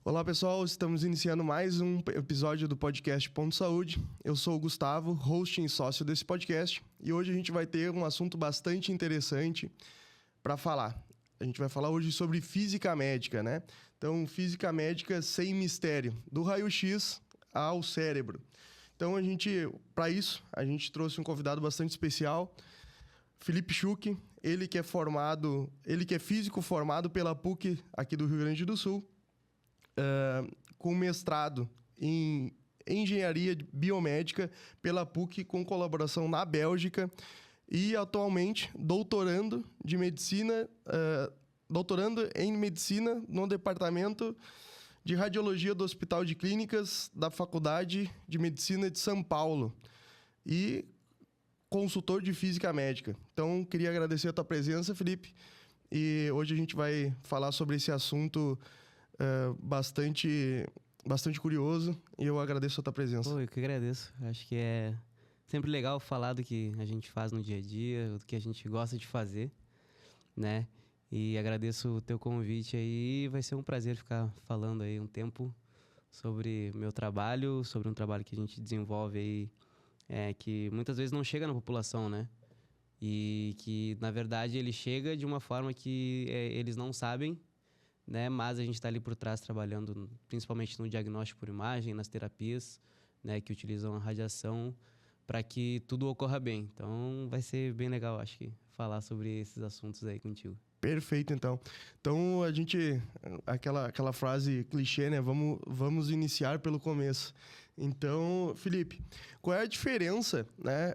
Olá pessoal, estamos iniciando mais um episódio do podcast Ponto Saúde. Eu sou o Gustavo, host e sócio desse podcast, e hoje a gente vai ter um assunto bastante interessante para falar. A gente vai falar hoje sobre física médica, né? Então, física médica sem mistério, do raio-x ao cérebro. Então, para isso, a gente trouxe um convidado bastante especial, Felipe Schuch, ele que é físico formado pela PUC aqui do Rio Grande do Sul, com mestrado em engenharia biomédica pela PUC, com colaboração na Bélgica, e atualmente doutorando em medicina no departamento de radiologia do Hospital de Clínicas da Faculdade de Medicina de São Paulo e consultor de física médica. Então, queria agradecer a tua presença, Felipe, e hoje a gente vai falar sobre esse assunto bastante curioso, e eu agradeço a tua presença. Pô, eu que agradeço. Acho que é sempre legal falar do que a gente faz no dia a dia, do que a gente gosta de fazer, né? E agradeço o teu convite aí. Vai ser um prazer ficar falando aí um tempo sobre meu trabalho, sobre um trabalho que a gente desenvolve aí, que muitas vezes não chega na população, né? E que, na verdade, ele chega de uma forma que eles não sabem, né? Mas a gente está ali por trás trabalhando principalmente no diagnóstico por imagem, nas terapias, né? Que utilizam a radiação para que tudo ocorra bem. Então vai ser bem legal, acho que, falar sobre esses assuntos aí contigo. Perfeito, então. Então, aquela frase clichê, né? Vamos iniciar pelo começo. Então, Felipe, qual é a diferença, né?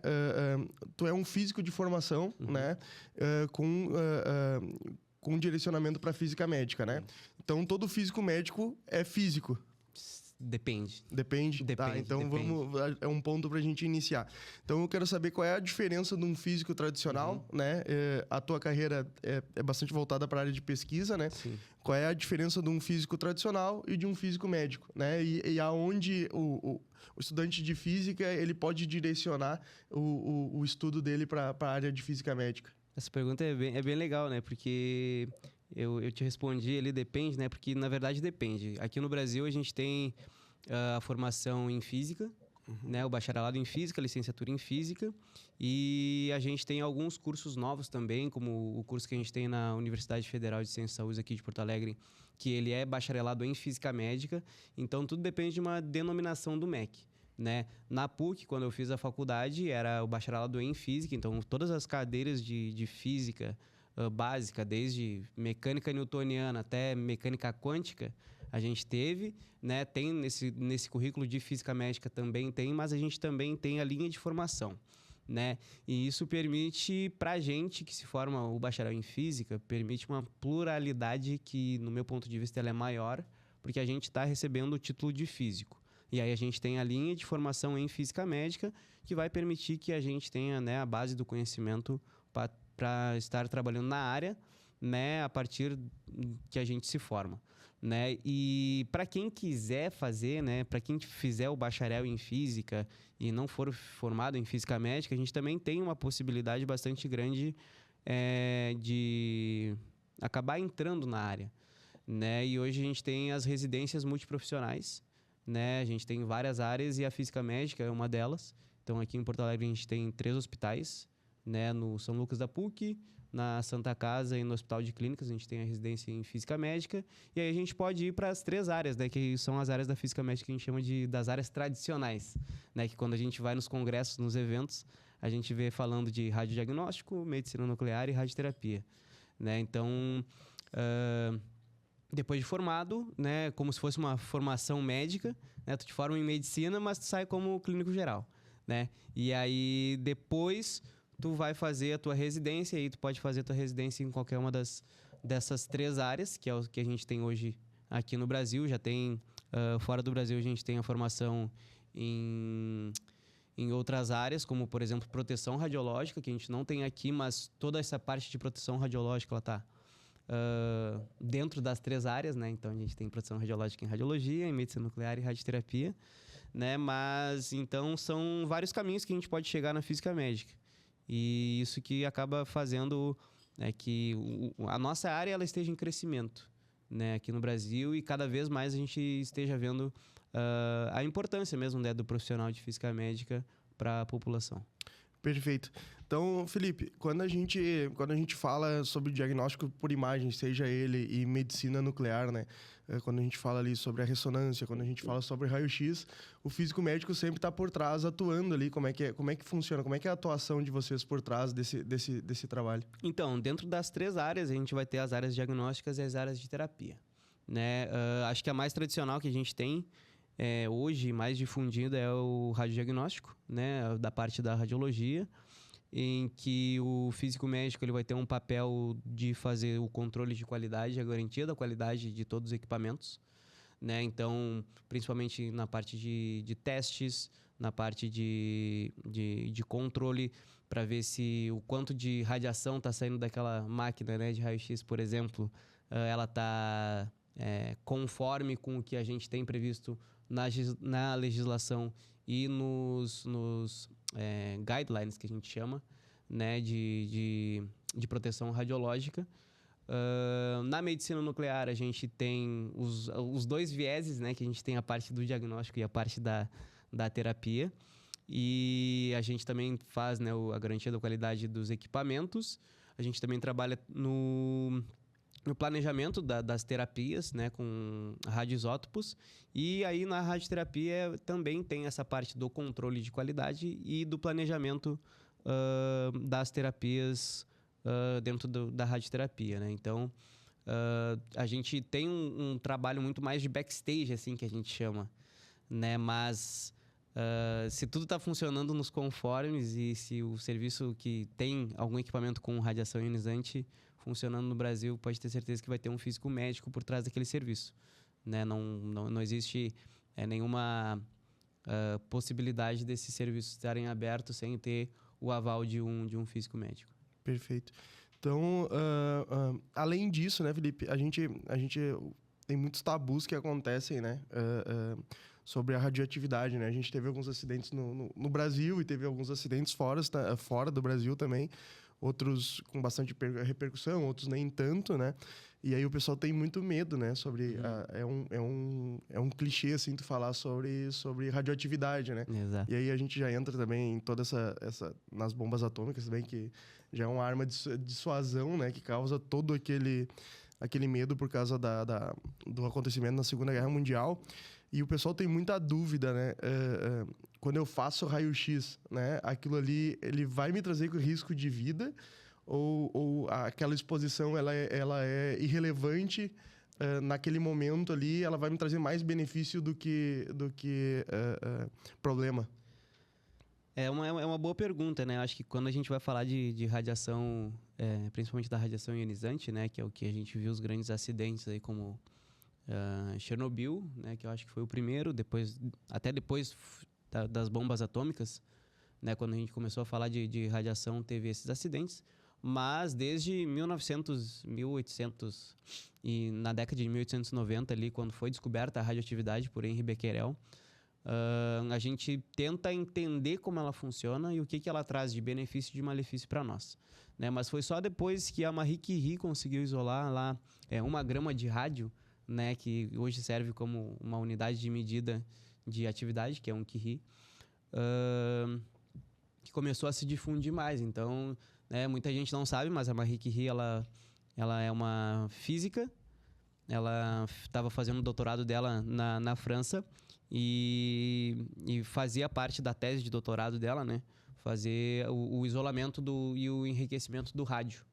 Tu é um físico de formação, né? Com direcionamento para física médica, né? Então, todo físico médico é físico. Depende. Depende? Tá, então é um ponto pra gente iniciar. Então eu quero saber qual é a diferença de um físico tradicional, né? A tua carreira é bastante voltada para a área de pesquisa, né? Sim. Qual é a diferença de um físico tradicional e de um físico médico, né? E aonde o estudante de física ele pode direcionar o estudo dele para a área de física médica? Essa pergunta é bem legal, né? Porque eu te respondi, ele depende, né? Porque, na verdade, depende. Aqui no Brasil, a gente tem a formação em física, né? O bacharelado em física, a licenciatura em física. E a gente tem alguns cursos novos também, como o curso que a gente tem na Universidade Federal de Ciências e Saúde aqui de Porto Alegre, que ele é bacharelado em física médica. Então, tudo depende de uma denominação do MEC. Né? Na PUC, quando eu fiz a faculdade, era o bacharelado em física, então todas as cadeiras de física básica, desde mecânica newtoniana até mecânica quântica, a gente teve, né? Tem nesse currículo de física médica também tem, mas a gente também tem a linha de formação, né? E isso permite pra gente que se forma o bacharel em física, permite uma pluralidade que, no meu ponto de vista, ela é maior, porque a gente está recebendo o título de físico. E aí a gente tem a linha de formação em física médica, que vai permitir que a gente tenha, né, a base do conhecimento para estar trabalhando na área, né, a partir que a gente se forma, né? E para quem quiser fazer, né, para quem fizer o bacharel em física e não for formado em física médica, a gente também tem uma possibilidade bastante grande de acabar entrando na área, né? E hoje a gente tem as residências multiprofissionais, né? A gente tem várias áreas e a física médica é uma delas. Então, aqui em Porto Alegre, a gente tem 3 hospitais, né? No São Lucas da PUC, na Santa Casa e no Hospital de Clínicas, a gente tem a residência em física médica. E aí a gente pode ir para as 3 áreas, né? Que são as áreas da física médica que a gente chama das áreas tradicionais, né? Que quando a gente vai nos congressos, nos eventos, a gente vê falando de radiodiagnóstico, medicina nuclear e radioterapia, né? Então, depois de formado, né, como se fosse uma formação médica, né, tu te forma em medicina, mas tu sai como clínico geral, né? E aí depois tu vai fazer a tua residência, e tu pode fazer a tua residência em qualquer uma dessas 3 áreas, que é o que a gente tem hoje aqui no Brasil. Já tem, fora do Brasil, a gente tem a formação em outras áreas, como, por exemplo, proteção radiológica, que a gente não tem aqui, mas toda essa parte de proteção radiológica, ela tá dentro das 3 áreas, né? Então a gente tem proteção radiológica em radiologia, em medicina nuclear e radioterapia, né? Mas então são vários caminhos que a gente pode chegar na física médica, e isso que acaba fazendo que a nossa área ela esteja em crescimento, né, aqui no Brasil, e cada vez mais a gente esteja vendo a importância mesmo, né, do profissional de física médica para a população. Perfeito. Então, Felipe, quando a gente fala sobre diagnóstico por imagem, seja ele e medicina nuclear, né? Quando a gente fala ali sobre a ressonância, quando a gente fala sobre raio-x, o físico médico sempre está por trás, atuando ali. Como é que funciona? Como é que é a atuação de vocês por trás desse trabalho? Então, dentro das 3 áreas, a gente vai ter as áreas diagnósticas e as áreas de terapia, né? Acho que a mais tradicional que a gente tem hoje, mais difundida, é o radiodiagnóstico, né? Da parte da radiologia, em que o físico médico ele vai ter um papel de fazer o controle de qualidade, a garantia da qualidade de todos os equipamentos, né? Então, principalmente na parte de testes, na parte de controle, para ver se o quanto de radiação está saindo daquela máquina, né, de raio-x, por exemplo, ela está conforme com o que a gente tem previsto na legislação e nos guidelines, que a gente chama, né, de proteção radiológica. Na medicina nuclear, a gente tem os 2 vieses, né, que a gente tem a parte do diagnóstico e a parte da terapia. E a gente também faz, né, a garantia da qualidade dos equipamentos. A gente também trabalha no planejamento das terapias, né, com radioisótopos. E aí na radioterapia também tem essa parte do controle de qualidade e do planejamento das terapias dentro da radioterapia, né? Então, a gente tem um trabalho muito mais de backstage, assim, que a gente chama, né? Mas se tudo está funcionando nos conformes e se o serviço que tem algum equipamento com radiação ionizante funcionando no Brasil, pode ter certeza que vai ter um físico médico por trás daquele serviço, né? Não existe nenhuma possibilidade desses serviços estarem abertos sem ter o aval de um físico médico. Perfeito. Então, além disso, né, Felipe, a gente tem muitos tabus que acontecem, né, sobre a radioatividade, né? A gente teve alguns acidentes no Brasil e teve alguns acidentes fora do Brasil também, outros com bastante repercussão, outros nem tanto, né? E aí o pessoal tem muito medo, né? Sobre é um clichê, assim, tu falar sobre radioatividade, né? Exato. E aí a gente já entra também em toda essa nas bombas atômicas também, que já é uma arma de dissuasão, né? Que causa todo aquele medo por causa do acontecimento na Segunda Guerra Mundial. E o pessoal tem muita dúvida, né? Quando eu faço raio-x, né? Aquilo ali, ele vai me trazer risco de vida? Ou aquela exposição, ela é irrelevante naquele momento ali? Ela vai me trazer mais benefício do que problema? É uma boa pergunta, né? Acho que quando a gente vai falar de radiação, principalmente da radiação ionizante, né? Que é o que a gente viu os grandes acidentes aí, como Chernobyl, né? Que eu acho que foi o primeiro, até depois das bombas atômicas, né? Quando a gente começou a falar de radiação, teve esses acidentes. Mas desde 1800 e na década de 1890 ali, quando foi descoberta a radioatividade por Henri Becquerel, a gente tenta entender como ela funciona e o que ela traz de benefício e de malefício para nós, né? Mas foi só depois que a Marie Curie conseguiu isolar lá 1 grama de rádio, né, que hoje serve como uma unidade de medida de atividade, que é um Curie, que começou a se difundir mais. Então, muita gente não sabe, mas a Marie Curie ela é uma física. Ela estava fazendo o doutorado dela na França e fazia parte da tese de doutorado dela, né? Fazer o isolamento e o enriquecimento do rádio,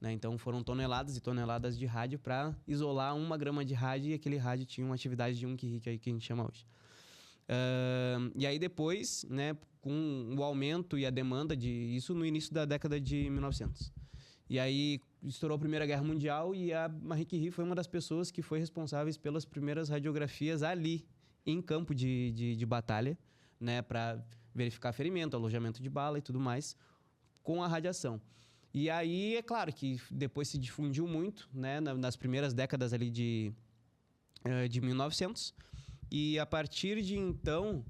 né? Então foram toneladas e toneladas de rádio para isolar 1 grama de rádio, e aquele rádio tinha uma atividade de 1 Curie, que é o que a gente chama hoje. E aí depois, né, com o aumento e a demanda isso no início da década de 1900. E aí estourou a Primeira Guerra Mundial e a Marie Curie foi uma das pessoas que foi responsáveis pelas primeiras radiografias ali em campo de batalha, né, para verificar ferimento, alojamento de bala e tudo mais com a radiação. E aí é claro que depois se difundiu muito, né, nas primeiras décadas ali de 1900. E a partir de então,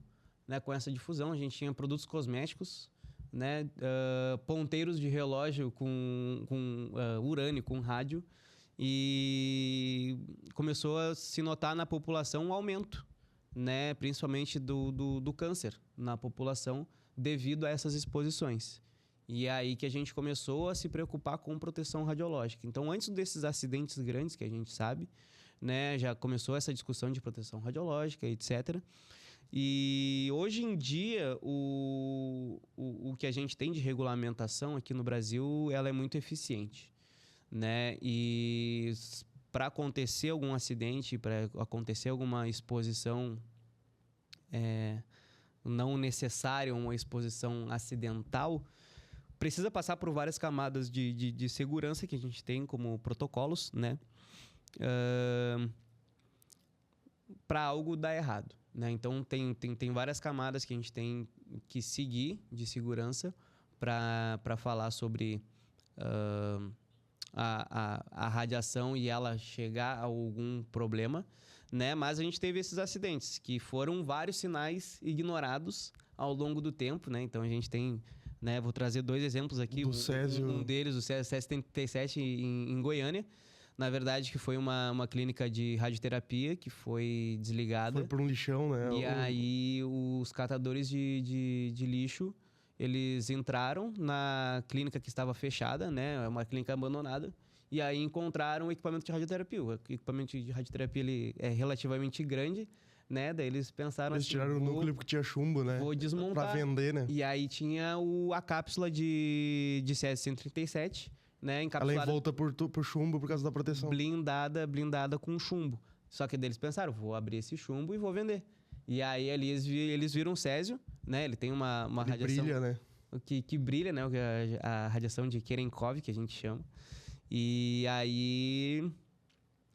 né, com essa difusão, a gente tinha produtos cosméticos, né, ponteiros de relógio com urânio, com rádio. e começou a se notar na população um aumento, né, principalmente do câncer na população devido a essas exposições. E é aí que a gente começou a se preocupar com proteção radiológica. Então, antes desses acidentes grandes que a gente sabe, né, já começou essa discussão de proteção radiológica, etc. E hoje em dia, o que a gente tem de regulamentação aqui no Brasil, ela é muito eficiente, né? E para acontecer algum acidente, para acontecer alguma exposição não necessária, uma exposição acidental, precisa passar por várias camadas de segurança que a gente tem como protocolos, né? Para algo dar errado, né? Então, tem várias camadas que a gente tem que seguir de segurança para falar sobre a radiação e ela chegar a algum problema, né? Mas a gente teve esses acidentes, que foram vários sinais ignorados ao longo do tempo, né? Então, a gente tem... né? Vou trazer 2 exemplos aqui. Um deles, o Césio 77 em Goiânia. Na verdade, que foi uma clínica de radioterapia que foi desligada. Foi por um lixão, né? E aí, os catadores de lixo, eles entraram na clínica que estava fechada, né? Uma clínica abandonada. E aí, encontraram o equipamento de radioterapia. O equipamento de radioterapia ele é relativamente grande, né? Daí eles pensaram eles tiraram o núcleo porque tinha chumbo, né? Vou desmontar. Pra vender, né? E aí tinha a cápsula de Césio-137, né? Encapsulada. Ela envolta por chumbo por causa da proteção. Blindada com chumbo. Só que daí eles pensaram, vou abrir esse chumbo e vou vender. E aí ali eles viram o Césio, né? Ele tem uma radiação... brilha, né? Que brilha, né? A radiação de Cherenkov, que a gente chama. E aí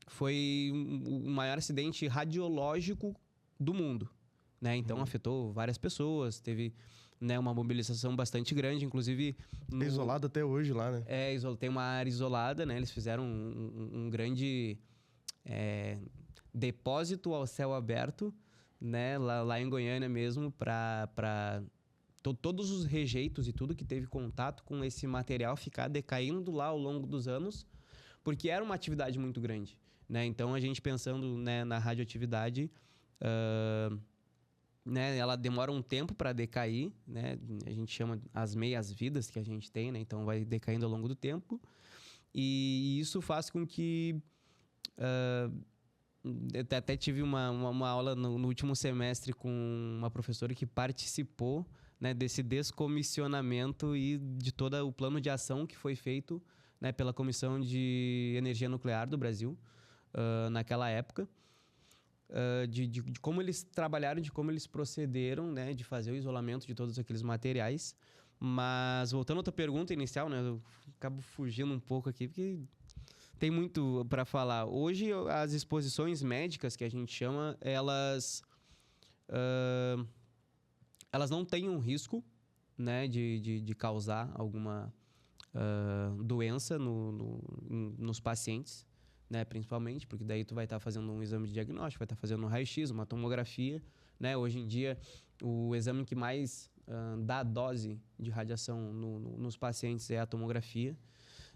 foi o maior acidente radiológico do mundo, né? Então afetou várias pessoas, teve, né, uma mobilização bastante grande, inclusive... É isolado até hoje lá, né? Tem uma área isolada, né? Eles fizeram um grande depósito ao céu aberto, né? Lá em Goiânia mesmo, para todos os rejeitos e tudo que teve contato com esse material ficar decaindo lá ao longo dos anos, porque era uma atividade muito grande, né? Então, a gente pensando, né, na radioatividade... né, ela demora um tempo para decair, né? A gente chama as meias-vidas que a gente tem, né? Então vai decaindo ao longo do tempo. E isso faz com que... eu até tive uma aula no último semestre com uma professora que participou, né, desse descomissionamento e de todo o plano de ação que foi feito, né, pela Comissão de Energia Nuclear do Brasil, naquela época. De como eles trabalharam, de como eles procederam, né, de fazer o isolamento de todos aqueles materiais. Mas, voltando à tua pergunta inicial, né, eu acabo fugindo um pouco aqui, porque tem muito para falar. Hoje, as exposições médicas, que a gente chama, elas não têm um risco, né, de causar alguma doença nos pacientes, né, principalmente, porque daí tu vai estar fazendo um exame de diagnóstico, vai estar fazendo um raio-x, uma tomografia, né? Hoje em dia, o exame que mais dá dose de radiação nos pacientes é a tomografia,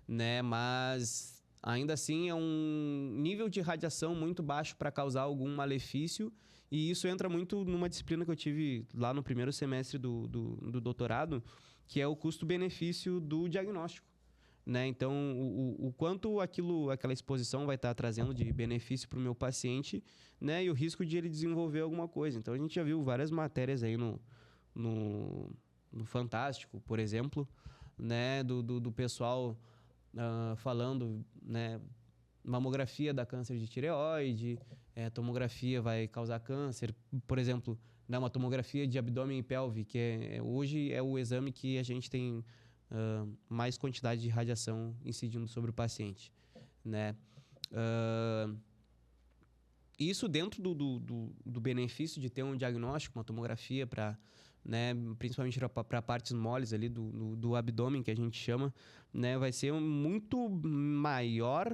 né? Mas, ainda assim, é um nível de radiação muito baixo para causar algum malefício, e isso entra muito numa disciplina que eu tive lá no primeiro semestre do doutorado, que é o custo-benefício do diagnóstico, né? Então, o quanto aquela exposição vai estar trazendo de benefício para o meu paciente, né? E o risco de ele desenvolver alguma coisa. Então, a gente já viu várias matérias aí no Fantástico, por exemplo, né? Do pessoal falando, né? Mamografia dá câncer de tireoide, tomografia vai causar câncer. Por exemplo, né? Uma tomografia de abdômen e pelve, que hoje é o exame que a gente tem... mais quantidade de radiação incidindo sobre o paciente, né? Isso dentro do benefício de ter um diagnóstico, uma tomografia para, né, principalmente para partes moles ali do abdômen, que a gente chama, né, vai ser muito maior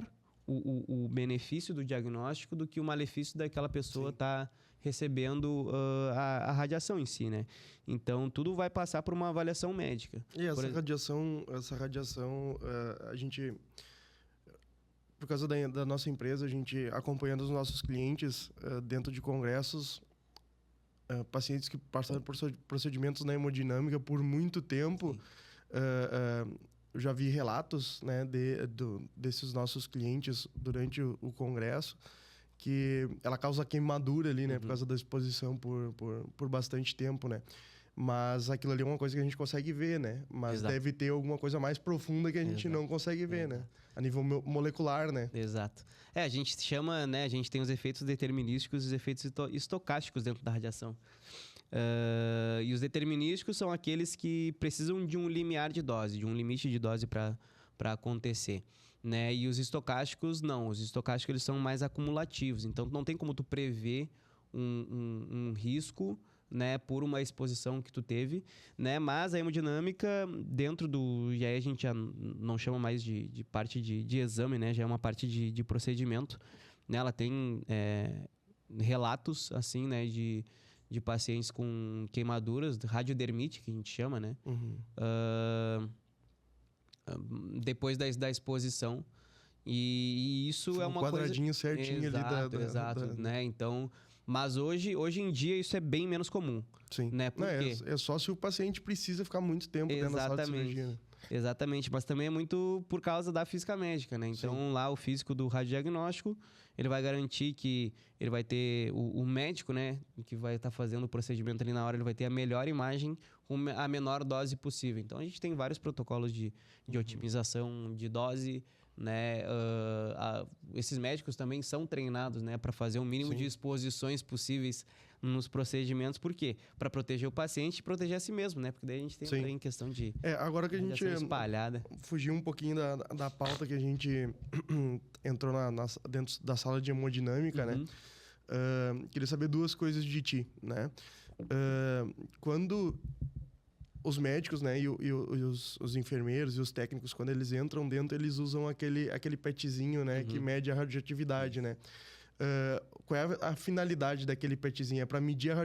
o benefício do diagnóstico do que o malefício daquela pessoa estar recebendo a radiação em si, né? Então, tudo vai passar por uma avaliação médica. E essa radiação, a gente por causa da nossa empresa, a gente acompanhando os nossos clientes dentro de congressos, pacientes que passaram por procedimentos na hemodinâmica por muito tempo. Eu já vi relatos, né, desses nossos clientes durante o congresso, que ela causa queimadura ali, né, por causa da exposição por bastante tempo, né? Mas aquilo ali é uma coisa que a gente consegue ver, né? Mas Exato. deve ter alguma coisa mais profunda que a gente não consegue ver, né? A nível molecular, né? Exato. A gente chama, né? A gente tem os efeitos determinísticos e os efeitos estocásticos dentro da radiação. E os determinísticos são aqueles que precisam de um limiar de dose, de um limite de dose para acontecer, né? E os estocásticos, não. Os estocásticos, eles são mais acumulativos. Então, não tem como tu prever um risco, né, por uma exposição que tu teve, né? Mas a hemodinâmica, dentro do... E aí a gente já não chama mais de parte de exame, né? Já é uma parte de procedimento, né? Ela tem relatos, assim, né? De pacientes com queimaduras, radiodermite, que a gente chama, né? Depois da exposição. E isso é uma coisa... Um quadradinho certinho exato, ali exato, né? Então... Mas hoje em dia isso é bem menos comum. Sim. Né? Por quê? É só se o paciente precisa ficar muito tempo dentro da sala de cirurgia. Né? Exatamente, mas também é muito por causa da física médica, né? Então, sim, lá o físico do radiodiagnóstico, ele vai garantir que ele vai ter o médico, né, que vai estar fazendo o procedimento ali na hora, ele vai ter a melhor imagem com a menor dose possível. Então, a gente tem vários protocolos de otimização de dose, né? Esses médicos também são treinados, né, para fazer o mínimo, sim, de exposições possíveis nos procedimentos. Por quê? Para proteger o paciente e proteger a si mesmo, né? Porque daí a gente tem em questão de agora que a gente espalhada. Fugiu um pouquinho da pauta que a gente entrou dentro da sala de hemodinâmica, né? Queria saber duas coisas de ti, né? Quando os médicos, né, e os enfermeiros e os técnicos, quando eles entram dentro, eles usam aquele petzinho, né, que mede a radioatividade, né? Qual é a finalidade daquele petzinho? É para medir a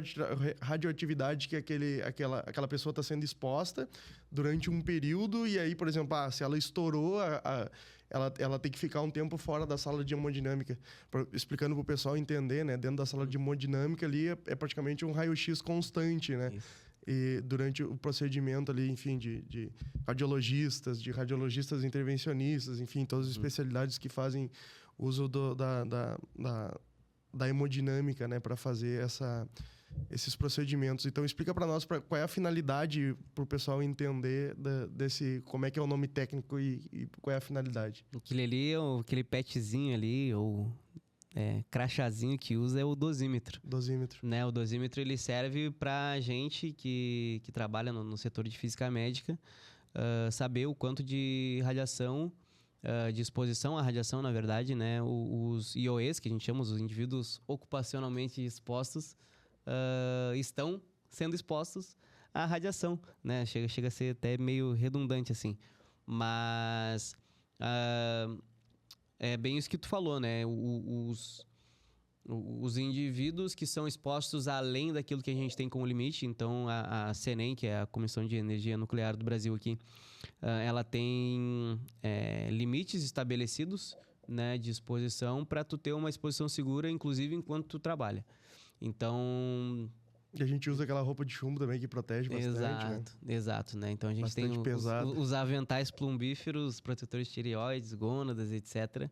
radioatividade que aquela pessoa está sendo exposta durante um período, e aí, por exemplo, se ela estourou, ela tem que ficar um tempo fora da sala de hemodinâmica. Explicando para o pessoal entender, né? Dentro da sala de hemodinâmica ali é praticamente um raio-x constante, né? Isso. E durante o procedimento ali, enfim, de radiologistas intervencionistas, enfim, todas as especialidades que fazem uso da hemodinâmica, né, para fazer esses procedimentos. Então, explica para nós qual é a finalidade, para o pessoal entender como é que é o nome técnico e qual é a finalidade. Aquele ali, aquele petzinho ali, ou crachazinho que usa é o dosímetro. Né? O dosímetro, ele serve para gente que trabalha no setor de física médica saber o quanto de radiação, de exposição à radiação, na verdade, né? Os IOEs, que a gente chama, os indivíduos ocupacionalmente expostos, estão sendo expostos à radiação, né? Chega a ser até meio redundante, assim. Mas... é bem isso que tu falou, né? Os indivíduos que são expostos além daquilo que a gente tem como limite. Então, a CENEM, que é a Comissão de Energia Nuclear do Brasil aqui, ela tem limites estabelecidos, né, de exposição para tu ter uma exposição segura, inclusive enquanto tu trabalha. Então... E a gente usa aquela roupa de chumbo também que protege bastante, Exato, né? Então a gente bastante tem os aventais plumbíferos, protetores de tireoides, gônadas, etc.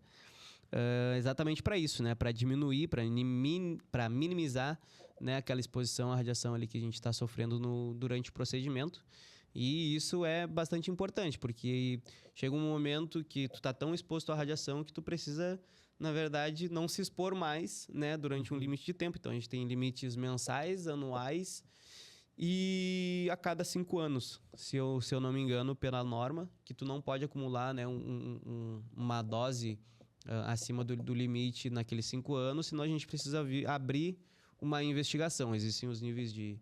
Exatamente para isso, né? Para diminuir, para minimizar, né, aquela exposição à radiação ali que a gente está sofrendo durante o procedimento. E isso é bastante importante, porque chega um momento que tu tá tão exposto à radiação que tu precisa, na verdade, não se expor mais, né, durante um limite de tempo. Então, a gente tem limites mensais, anuais e a cada 5 anos, se eu não me engano, pela norma, que tu não pode acumular, né, uma dose acima do limite naqueles 5 anos, senão a gente precisa abrir uma investigação. Existem os níveis de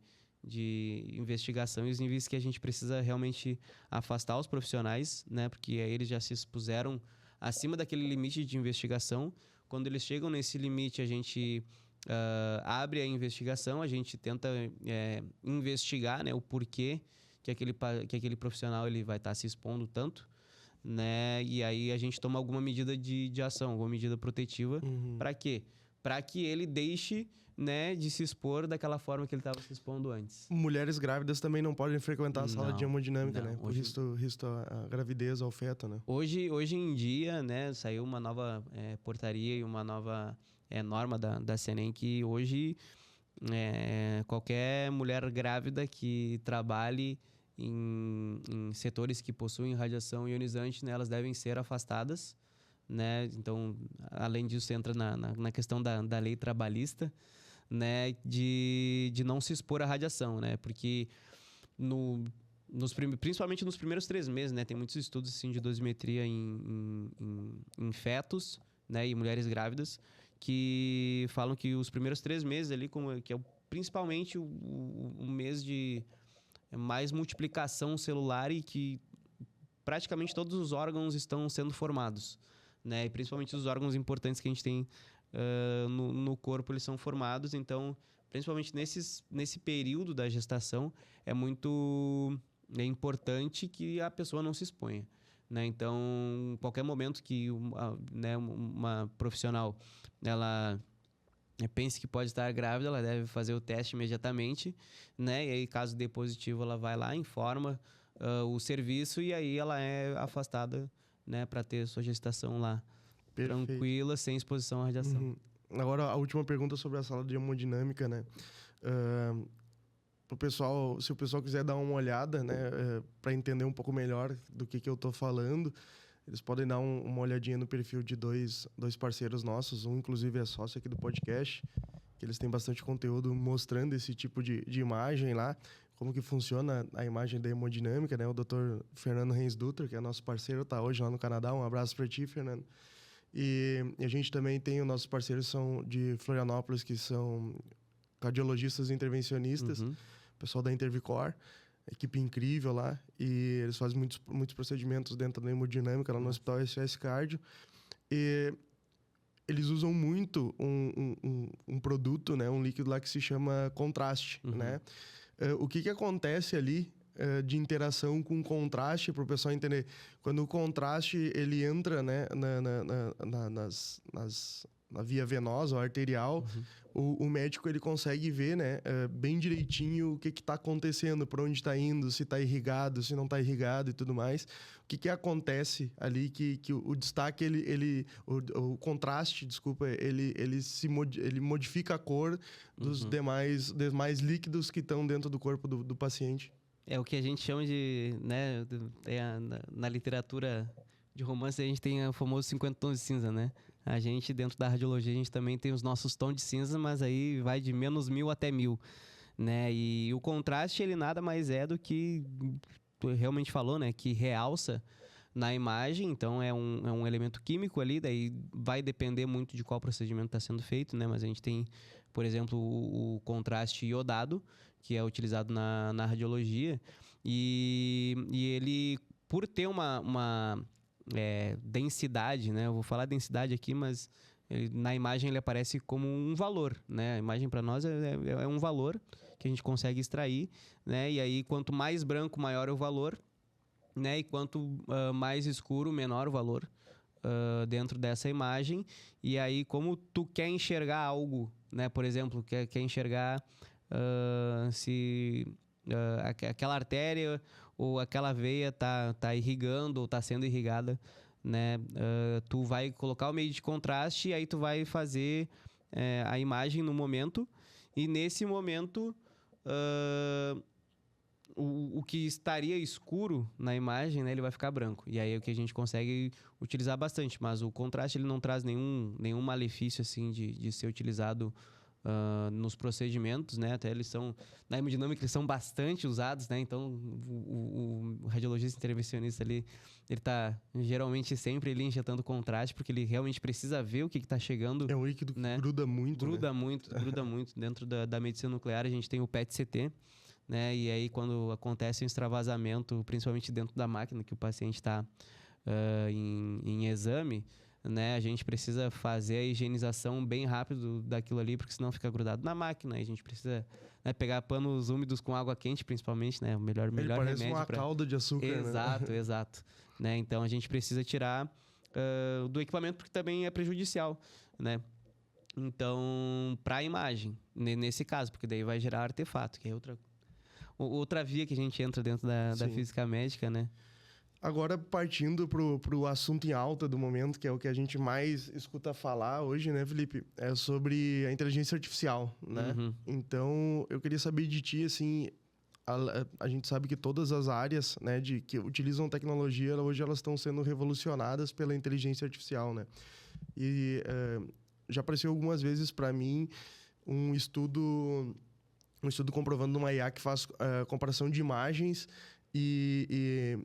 investigação e os níveis que a gente precisa realmente afastar os profissionais, né, porque aí eles já se expuseram acima daquele limite de investigação. Quando eles chegam nesse limite, a gente abre a investigação, a gente tenta investigar, né, o porquê que aquele profissional ele vai estar se expondo tanto, né? E aí a gente toma alguma medida de ação, alguma medida protetiva. Para quê? Para que ele deixe, né, de se expor daquela forma que ele estava se expondo antes. Mulheres grávidas também não podem frequentar a sala de hemodinâmica, né? Por risco à gravidez, ao feto, né? Hoje em dia, né, saiu uma nova portaria e uma nova norma da CNEM que hoje qualquer mulher grávida que trabalhe em setores que possuem radiação ionizante, né, elas devem ser afastadas, né? Então, além disso, entra na questão da lei trabalhista, né, de não se expor à radiação, né? Porque principalmente nos primeiros 3 meses, né? Tem muitos estudos assim, de dosimetria em fetos, né, e mulheres grávidas, que falam que os primeiros 3 meses ali, que é principalmente o mês de mais multiplicação celular e que praticamente todos os órgãos estão sendo formados, né? E principalmente os órgãos importantes que a gente tem no corpo, eles são formados. Então, principalmente nesse período da gestação, é muito importante que a pessoa não se exponha, né? Então, qualquer momento que uma profissional ela pense que pode estar grávida, ela deve fazer o teste imediatamente, né? E aí, caso dê positivo, ela vai lá, informa o serviço e aí ela é afastada, né, para ter sua gestação lá. Perfeito. Tranquila, sem exposição à radiação. Agora, a última pergunta sobre a sala de hemodinâmica, né? Se o pessoal quiser dar uma olhada, né, para entender um pouco melhor do que eu estou falando, eles podem dar uma olhadinha no perfil de dois parceiros nossos, um inclusive é sócio aqui do podcast, que eles têm bastante conteúdo mostrando esse tipo de imagem lá, como que funciona a imagem da hemodinâmica, né? O Dr. Fernando Reis Dutra, que é nosso parceiro, está hoje lá no Canadá. Um abraço para ti, Fernando. E a gente também tem os nossos parceiros são de Florianópolis, que são cardiologistas intervencionistas, pessoal da Intervicor, equipe incrível lá, e eles fazem muitos procedimentos dentro da hemodinâmica lá no Hospital SOS Cardio. E eles usam muito um produto, né, um líquido lá que se chama contraste, né? O que acontece ali de interação com contraste, para o pessoal entender? Quando o contraste ele entra, né, na via venosa ou arterial, o médico ele consegue ver, né, bem direitinho o que está acontecendo, para onde está indo, se está irrigado, se não está irrigado e tudo mais. O que acontece ali que o destaque, o contraste, desculpa, ele modifica a cor dos demais líquidos que estão dentro do corpo do paciente. É o que a gente chama de, né, na literatura de romance, a gente tem o famoso 50 tons de cinza, né? A gente, dentro da radiologia, a gente também tem os nossos tons de cinza, mas aí vai de -1000 até 1000, né? E o contraste, ele nada mais é do que tu realmente falou, né? Que realça na imagem, então é um elemento químico ali, daí vai depender muito de qual procedimento está sendo feito, né? Mas a gente tem, por exemplo, o contraste iodado, que é utilizado na radiologia, e ele, por ter uma densidade, né? Eu vou falar densidade aqui, mas na imagem ele aparece como um valor, né? A imagem para nós é um valor que a gente consegue extrair, né? E aí, quanto mais branco, maior é o valor, né? E quanto mais escuro, menor o valor dentro dessa imagem. E aí, como tu quer enxergar algo, né? Por exemplo, quer enxergar se aquela artéria ou aquela veia tá irrigando ou tá sendo irrigada, né? Tu vai colocar o meio de contraste e aí tu vai fazer a imagem no momento, e nesse momento o que estaria escuro na imagem, né, ele vai ficar branco. E aí é o que a gente consegue utilizar bastante. Mas o contraste ele não traz nenhum malefício assim, de ser utilizado nos procedimentos, né? Até eles são, na hemodinâmica, eles são bastante usados, né? Então, o radiologista intervencionista ali, ele tá geralmente sempre ali injetando contraste, porque ele realmente precisa ver o que está chegando. É um líquido que, né? gruda muito, gruda muito. Dentro da medicina nuclear, a gente tem o PET-CT, né? E aí, quando acontece um extravasamento, principalmente dentro da máquina que o paciente está em exame, né? A gente precisa fazer a higienização bem rápido daquilo ali, porque senão fica grudado na máquina. E a gente precisa, né, pegar panos úmidos com água quente, principalmente, né? O melhor Ele parece remédio uma calda de açúcar, Exato, né? exato. Né? Então, a gente precisa tirar do equipamento, porque também é prejudicial, né? Então, para a imagem, nesse caso, porque daí vai gerar artefato, que é outra via que a gente entra dentro da física médica, né? Agora, partindo pro assunto em alta do momento, que é o que a gente mais escuta falar hoje, né, Felipe? É sobre a inteligência artificial, né? Uhum. Então, eu queria saber de ti, assim, a gente sabe que todas as áreas, né, que utilizam tecnologia, hoje elas estão sendo revolucionadas pela inteligência artificial, né? E já apareceu algumas vezes para mim um estudo comprovando numa IA que faz comparação de imagens e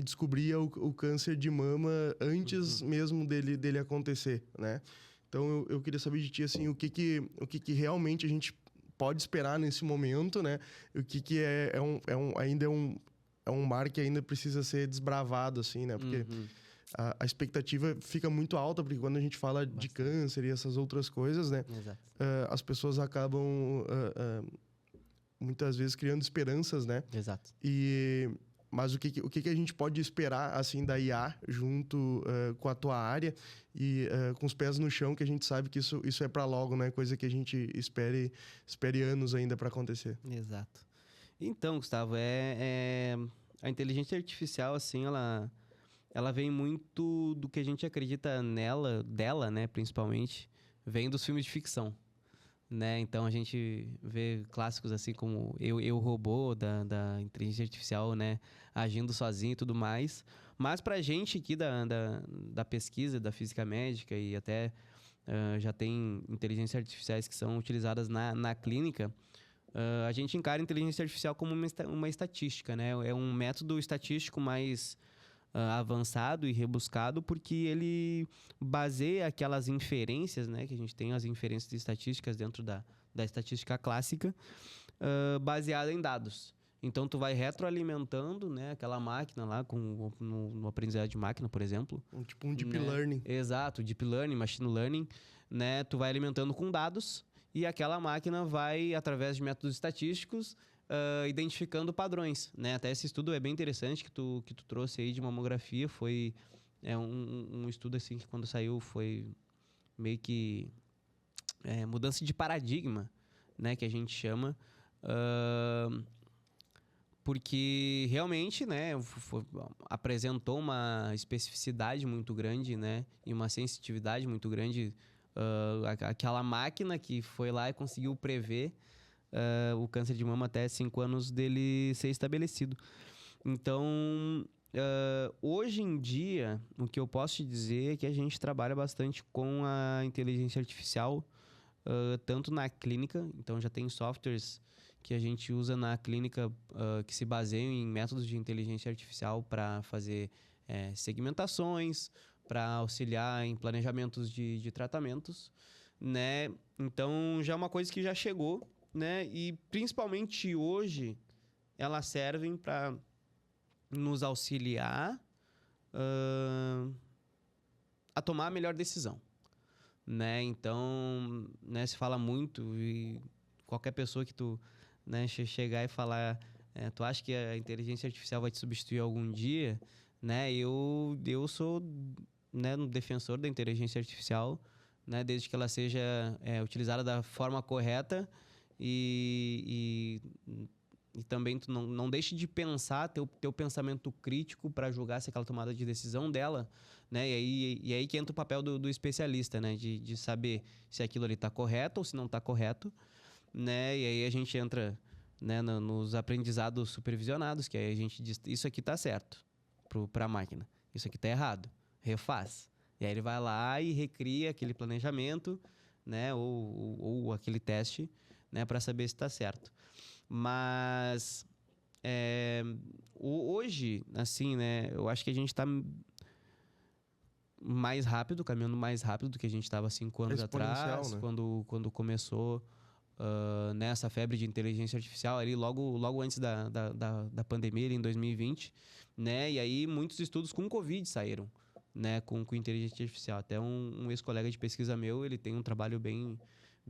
descobria o câncer de mama antes mesmo dele acontecer, né? Então, eu queria saber de ti, assim, o que realmente a gente pode esperar nesse momento, né? O que ainda é um mar que ainda precisa ser desbravado, assim, né? Porque a expectativa fica muito alta, porque quando a gente fala de câncer e essas outras coisas, né? Exato. As pessoas acabam muitas vezes criando esperanças, né? Exato. Mas o que a gente pode esperar, assim, da IA junto com a tua área e com os pés no chão, que a gente sabe que isso é para logo, né? Coisa que a gente espere anos ainda para acontecer. Exato. Então, Gustavo, a inteligência artificial, assim, ela vem muito do que a gente acredita dela, né, principalmente, vem dos filmes de ficção. Né? Então a gente vê clássicos assim como Eu, Robô, da inteligência artificial, né? Agindo sozinho e tudo mais. Mas pra gente aqui da pesquisa, da física médica e até já tem inteligências artificiais que são utilizadas na clínica, a gente encara a inteligência artificial como uma estatística, né? É um método estatístico mais avançado e rebuscado, porque ele baseia aquelas inferências, né, que a gente tem, as inferências estatísticas dentro da estatística clássica, baseada em dados. Então, tu vai retroalimentando, né, aquela máquina lá no aprendizado de máquina, por exemplo. Tipo um deep né? learning. Exato, deep learning, machine learning, né? Tu vai alimentando com dados e aquela máquina vai, através de métodos estatísticos, identificando padrões, né? Até esse estudo é bem interessante que tu trouxe aí de mamografia. Foi um estudo assim que quando saiu foi meio que mudança de paradigma, né? Que a gente chama. Porque realmente, né? Apresentou uma especificidade muito grande, né? E uma sensitividade muito grande. Aquela máquina que foi lá e conseguiu prever o câncer de mama até 5 anos dele ser estabelecido. Então, hoje em dia, o que eu posso te dizer é que a gente trabalha bastante com a inteligência artificial, tanto na clínica. Então, já tem softwares que a gente usa na clínica que se baseiam em métodos de inteligência artificial para fazer segmentações, para auxiliar em planejamentos de tratamentos, né? Então, já é uma coisa que já chegou, né? E principalmente hoje elas servem para nos auxiliar a tomar a melhor decisão, né? Então, né, se fala muito e qualquer pessoa que tu, né, chegar e falar, tu acha que a inteligência artificial vai te substituir algum dia, né? Eu sou, né, um defensor da inteligência artificial, né, desde que ela seja utilizada da forma correta. E também tu não deixe de pensar, teu pensamento crítico para julgar se aquela tomada de decisão dela, né? E aí que entra o papel do especialista, né? De saber se aquilo ali está correto ou se não está correto, né? E aí a gente entra, né, nos aprendizados supervisionados, que aí a gente diz, isso aqui está certo para a máquina, isso aqui está errado, refaz. E aí ele vai lá e recria aquele planejamento, né? Ou aquele teste, né, para saber se está certo. Mas hoje, assim, né, eu acho que a gente está mais rápido, caminhando mais rápido do que a gente estava 5 anos atrás, né? quando começou nessa febre de inteligência artificial ali, logo antes da pandemia, ali em 2020, né? E aí muitos estudos com Covid saíram, né, com inteligência artificial. Até um ex-colega de pesquisa meu, ele tem um trabalho bem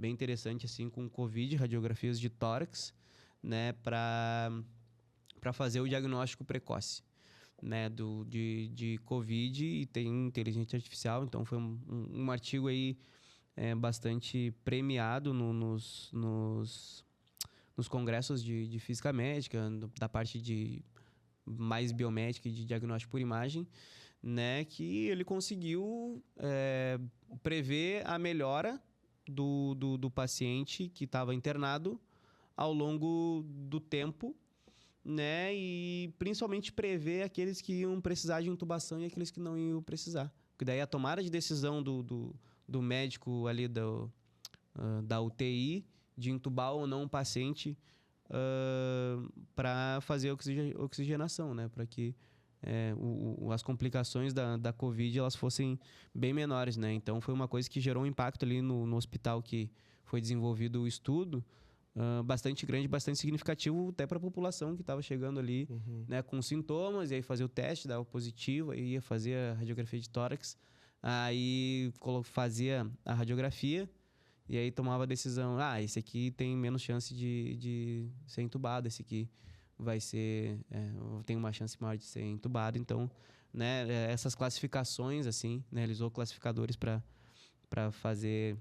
interessante assim com COVID, radiografias de tórax, né, para fazer o diagnóstico precoce, né, de COVID, e tem inteligência artificial. Então foi um artigo aí bastante premiado nos congressos de física médica, da parte de mais biomédica e de diagnóstico por imagem, né, que ele conseguiu prever a melhora do paciente que estava internado ao longo do tempo, né, e principalmente prever aqueles que iam precisar de intubação e aqueles que não iam precisar. Porque daí a tomada de decisão do médico ali da UTI de intubar ou não o paciente para fazer oxigenação, né, para que as complicações da COVID elas fossem bem menores, né? Então foi uma coisa que gerou um impacto ali no hospital que foi desenvolvido o estudo, bastante grande, bastante significativo até para a população que estava chegando ali, né, com sintomas, e aí fazia o teste, dava positivo, aí ia fazer a radiografia de tórax, aí fazia a radiografia e aí tomava a decisão, esse aqui tem menos chance de ser entubado, esse aqui vai ser, tem uma chance maior de ser entubado. Então, né, essas classificações, assim, né, ele usou classificadores para fazer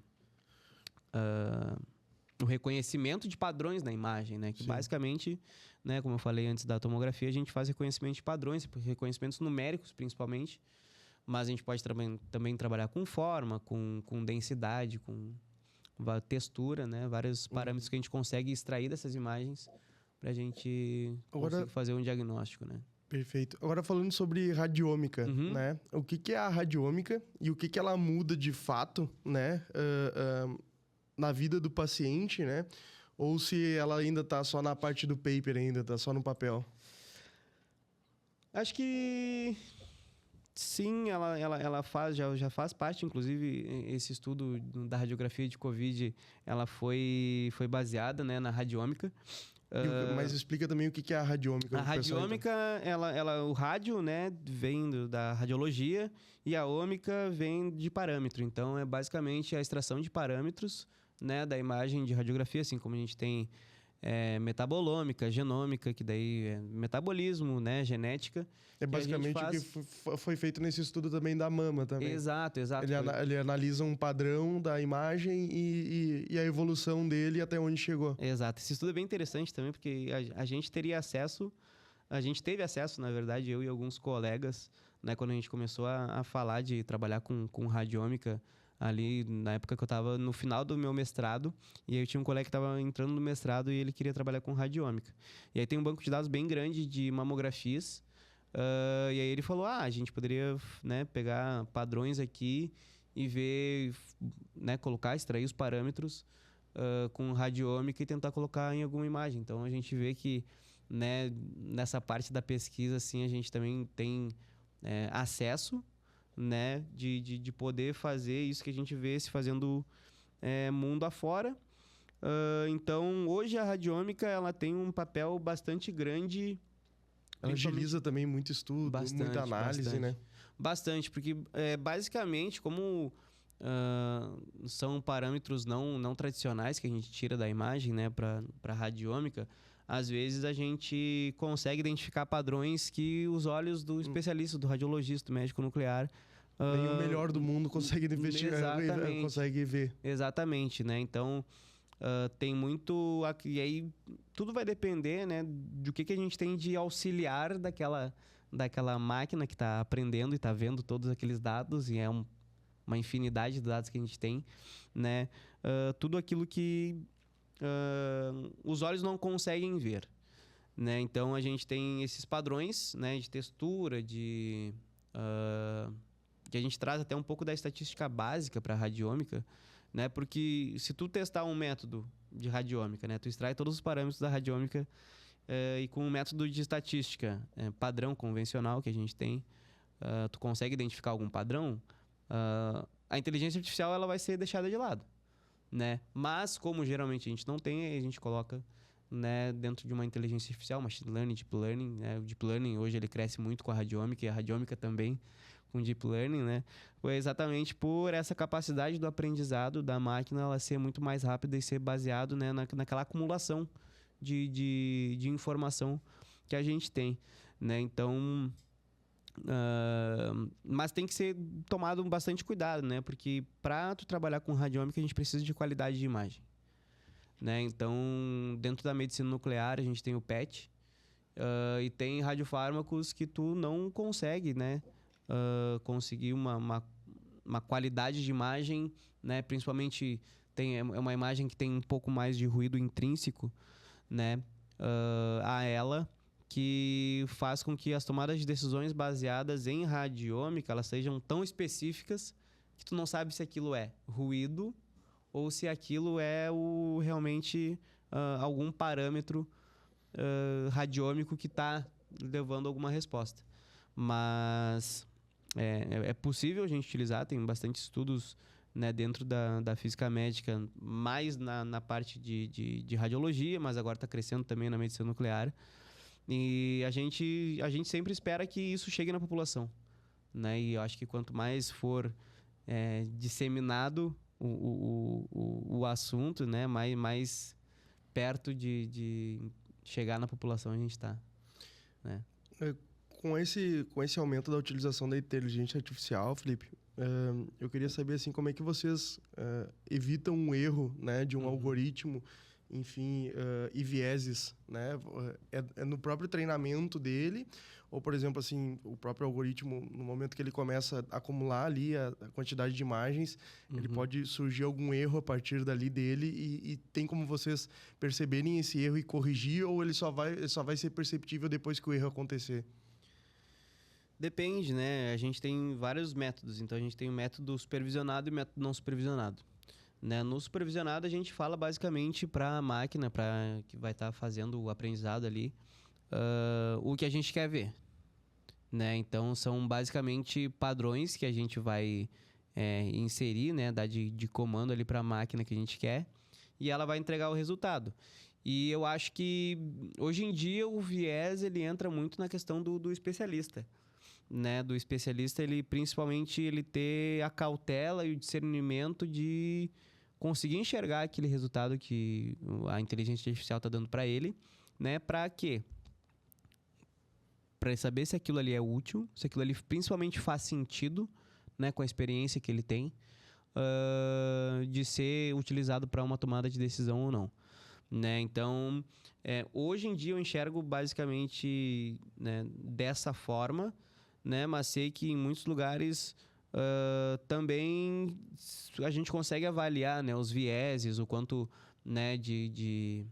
o reconhecimento de padrões na imagem, né, que basicamente, né, como eu falei antes da tomografia, a gente faz reconhecimento de padrões, reconhecimentos numéricos principalmente, mas a gente pode também trabalhar com forma, com densidade, com textura, né, vários parâmetros que a gente consegue extrair dessas imagens para a gente conseguir fazer um diagnóstico, né? Perfeito. Agora falando sobre radiômica, né? O que é a radiômica e o que ela muda de fato, né? Na vida do paciente, né? Ou se ela ainda está só na parte do paper, ainda está só no papel? Acho que sim, ela já faz parte, inclusive esse estudo da radiografia de COVID, ela foi baseada, né, na radiômica. Mas explica também o que é a radiômica. A radiômica, o rádio, né, vem da radiologia, e a ômica vem de parâmetro. Então, é basicamente a extração de parâmetros, né, da imagem de radiografia, assim como a gente tem metabolômica, genômica, que daí é metabolismo, né, genética. É basicamente o que foi feito nesse estudo também da mama também. Exato. Ele analisa um padrão da imagem e a evolução dele até onde chegou. Exato. Esse estudo é bem interessante também, porque a gente teve acesso, na verdade, eu e alguns colegas, né, quando a gente começou a falar de trabalhar com radiômica, ali na época que eu estava no final do meu mestrado, e aí eu tinha um colega que estava entrando no mestrado e ele queria trabalhar com radiômica. E aí tem um banco de dados bem grande de mamografias, e aí ele falou, a gente poderia, né, pegar padrões aqui e ver, né, extrair os parâmetros com radiômica e tentar colocar em alguma imagem. Então a gente vê que, né, nessa parte da pesquisa, assim, a gente também tem acesso, né, de poder fazer isso que a gente vê se fazendo mundo afora. Então, hoje a radiômica ela tem um papel bastante grande. Ela agiliza também muito estudo, muita análise, né? Bastante, porque basicamente, como são parâmetros não tradicionais que a gente tira da imagem, né, para radiômica, às vezes a gente consegue identificar padrões que os olhos do especialista, do radiologista, do médico nuclear, nem o melhor do mundo consegue investigar, consegue ver. Exatamente, né? Então, tem muito... E aí, tudo vai depender, né, do que a gente tem de auxiliar daquela máquina que está aprendendo e está vendo todos aqueles dados, e é uma infinidade de dados que a gente tem, né? Tudo aquilo que os olhos não conseguem ver, né? Então, a gente tem esses padrões, né, de textura, que a gente traz até um pouco da estatística básica para a radiômica, né? Porque se tu testar um método de radiômica, né, tu extrai todos os parâmetros da radiômica e com um método de estatística padrão convencional que a gente tem, tu consegue identificar algum padrão, a inteligência artificial ela vai ser deixada de lado, né? Mas como geralmente a gente não tem, a gente coloca, né, dentro de uma inteligência artificial, machine learning, deep learning, né? O deep learning hoje ele cresce muito com a radiômica, e a radiômica também com Deep Learning, né? Foi exatamente por essa capacidade do aprendizado da máquina ela ser muito mais rápida e ser baseado, né, naquela acumulação de informação que a gente tem, né? Então, mas tem que ser tomado bastante cuidado, né? Porque para tu trabalhar com radiômica a gente precisa de qualidade de imagem, né? Então, dentro da medicina nuclear a gente tem o PET, e tem radiofármacos que tu não consegue, né? Conseguir uma qualidade de imagem, né? Principalmente é uma imagem que tem um pouco mais de ruído intrínseco, né? A ela, que faz com que as tomadas de decisões baseadas em radiômica elas sejam tão específicas que tu não sabe se aquilo é ruído ou se aquilo é realmente algum parâmetro radiômico que está levando alguma resposta. Mas é possível a gente utilizar, tem bastante estudos, né, dentro da física médica, mais na parte de radiologia, mas agora está crescendo também na medicina nuclear. E a gente sempre espera que isso chegue na população, né? E eu acho que quanto mais for disseminado o assunto, né, mais perto de chegar na população a gente está, né? Com esse aumento da utilização da inteligência artificial, Felipe, eu queria saber assim, como é que vocês evitam um erro, né, de um algoritmo, enfim, e vieses, né? É no próprio treinamento dele, ou, por exemplo, assim, o próprio algoritmo, no momento que ele começa a acumular ali a quantidade de imagens, ele pode surgir algum erro a partir dali dele e tem como vocês perceberem esse erro e corrigir, ou ele só vai ser perceptível depois que o erro acontecer? Depende, né? A gente tem vários métodos. Então, a gente tem o método supervisionado e o método não supervisionado, né? No supervisionado, a gente fala basicamente para a máquina, para que vai estar fazendo o aprendizado ali, o que a gente quer ver, né? Então, são basicamente padrões que a gente vai inserir, né? Dar de comando ali para a máquina que a gente quer e ela vai entregar o resultado. E eu acho que, hoje em dia, o viés ele entra muito na questão do especialista, né? Do especialista, principalmente ele ter a cautela e o discernimento de conseguir enxergar aquele resultado que a inteligência artificial está dando para ele, né? Para quê? Para saber se aquilo ali é útil, se aquilo ali principalmente faz sentido, né? Com a experiência que ele tem, de ser utilizado para uma tomada de decisão ou não, né? Então, hoje em dia eu enxergo basicamente, né, dessa forma, né? Mas sei que em muitos lugares também a gente consegue avaliar, né, os vieses, o quanto, né, de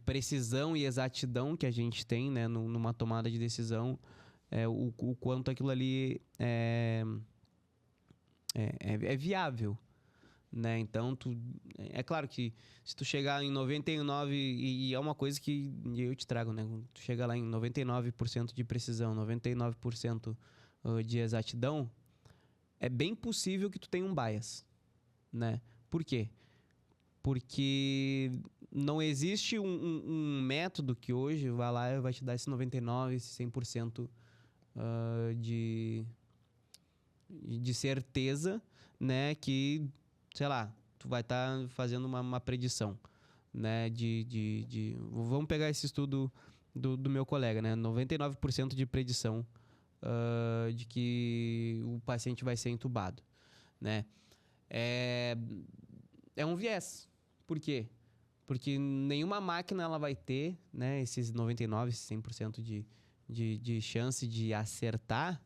precisão e exatidão que a gente tem, né, numa tomada de decisão, o quanto aquilo ali é viável, né? Então, é claro que se tu chegar em 99, e é uma coisa que eu te trago, né? Tu chega lá em 99% de precisão, 99% de exatidão, é bem possível que tu tenha um bias, né? Por quê? Porque não existe um método que hoje vai lá e vai te dar esse 99%, esse 100% de certeza, né? Que, sei lá, tu vai estar fazendo uma predição, né? Vamos pegar esse estudo do meu colega, né? 99% de predição de que o paciente vai ser entubado, né? É um viés. Por quê? Porque nenhuma máquina ela vai ter, né, esses 99%, esses 100% de chance de acertar.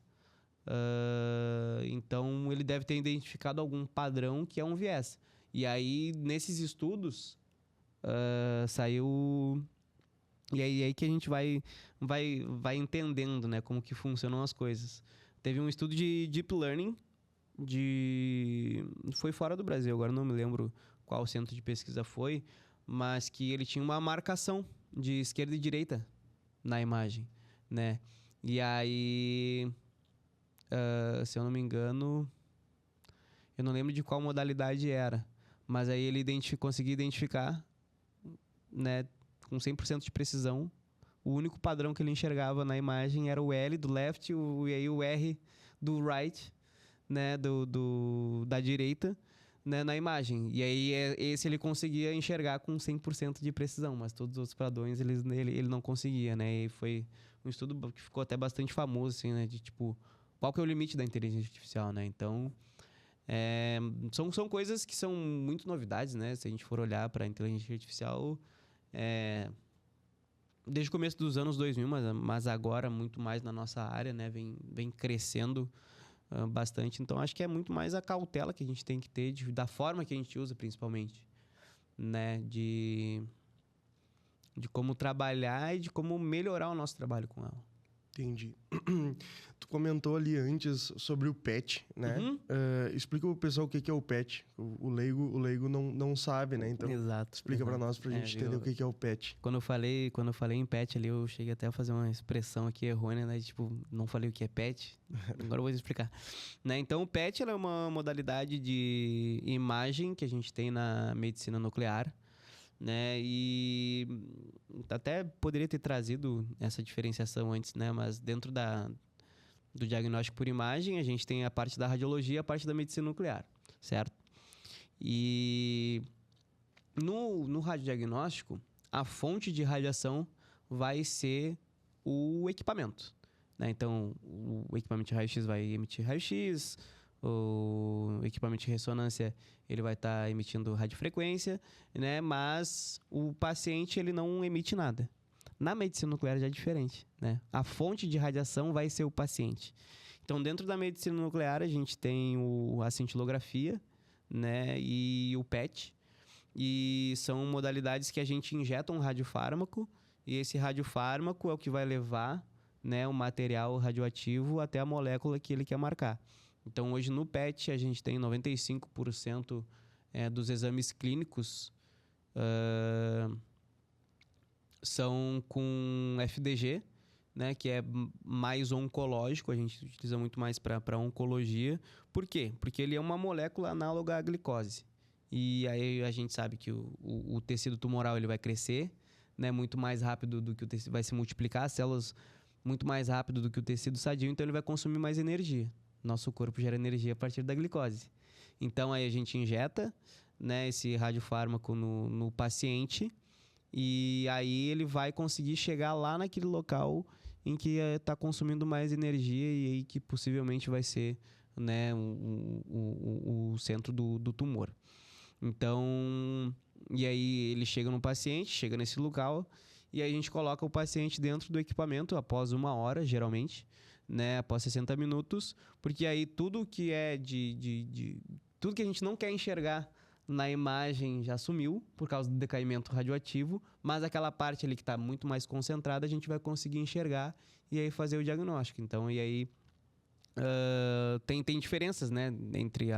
Então, ele deve ter identificado algum padrão que é um viés. E aí, nesses estudos, saiu... E aí que a gente vai entendendo, né, como que funcionam as coisas. Teve um estudo de Deep Learning, foi fora do Brasil, agora não me lembro qual centro de pesquisa foi, mas que ele tinha uma marcação de esquerda e direita na imagem, né? E aí, se eu não me engano, eu não lembro de qual modalidade era, mas aí ele conseguia identificar, né, com 100% de precisão, o único padrão que ele enxergava na imagem era o L do left e aí o R do right, né, da direita, né, na imagem. E aí, esse ele conseguia enxergar com 100% de precisão, mas todos os outros padrões ele não conseguia, né? E foi um estudo que ficou até bastante famoso, assim, né? De, tipo, qual que é o limite da inteligência artificial, né? Então, são coisas que são muito novidades, né? Se a gente for olhar para a inteligência artificial, desde o começo dos anos 2000, mas agora muito mais na nossa área, né? Vem crescendo bastante. Então, acho que é muito mais a cautela que a gente tem que ter, da forma que a gente usa, principalmente, né? De como trabalhar e de como melhorar o nosso trabalho com ela. Entendi. Tu comentou ali antes sobre o PET, né? Uhum. Explica pro pessoal o que é o PET. O leigo não sabe, né? Então, Exato. explica para nós, pra gente entender o que é o PET. Quando eu falei em PET ali, eu cheguei até a fazer uma expressão aqui errônea, né? Tipo, não falei o que é PET. Agora eu vou explicar. Né? Então, o PET é uma modalidade de imagem que a gente tem na medicina nuclear, né? E até poderia ter trazido essa diferenciação antes, né? Mas dentro do diagnóstico por imagem, a gente tem a parte da radiologia e a parte da medicina nuclear, certo? E no radiodiagnóstico, a fonte de radiação vai ser o equipamento, né? Então, o equipamento de raio-x vai emitir raio-x, o equipamento de ressonância ele vai estar emitindo radiofrequência, né? Mas o paciente ele não emite nada. Na medicina nuclear já é diferente, né? A fonte de radiação vai ser o paciente. Então, dentro da medicina nuclear, a gente tem a cintilografia, né? E o PET. E são modalidades que a gente injeta um radiofármaco, e esse radiofármaco é o que vai levar, né, o material radioativo até a molécula que ele quer marcar. Então, hoje no PET, a gente tem 95% dos exames clínicos são com FDG, né, que é mais oncológico, a gente utiliza muito mais para oncologia. Por quê? Porque ele é uma molécula análoga à glicose. E aí a gente sabe que o tecido tumoral ele vai crescer, né, muito mais rápido do que o tecido, vai se multiplicar as células muito mais rápido do que o tecido sadio, então ele vai consumir mais energia. Nosso corpo gera energia a partir da glicose. Então aí a gente injeta, né, esse radiofármaco no paciente, e aí ele vai conseguir chegar lá naquele local em que está consumindo mais energia, e aí que possivelmente vai ser, né, o centro do tumor. Então, e aí ele chega no paciente, chega nesse local, e aí a gente coloca o paciente dentro do equipamento após 1 hora, geralmente, né, após 60 minutos, porque aí tudo que é tudo que a gente não quer enxergar na imagem já sumiu por causa do decaimento radioativo, mas aquela parte ali que está muito mais concentrada a gente vai conseguir enxergar e aí fazer o diagnóstico. Então, e aí tem diferenças, né, entre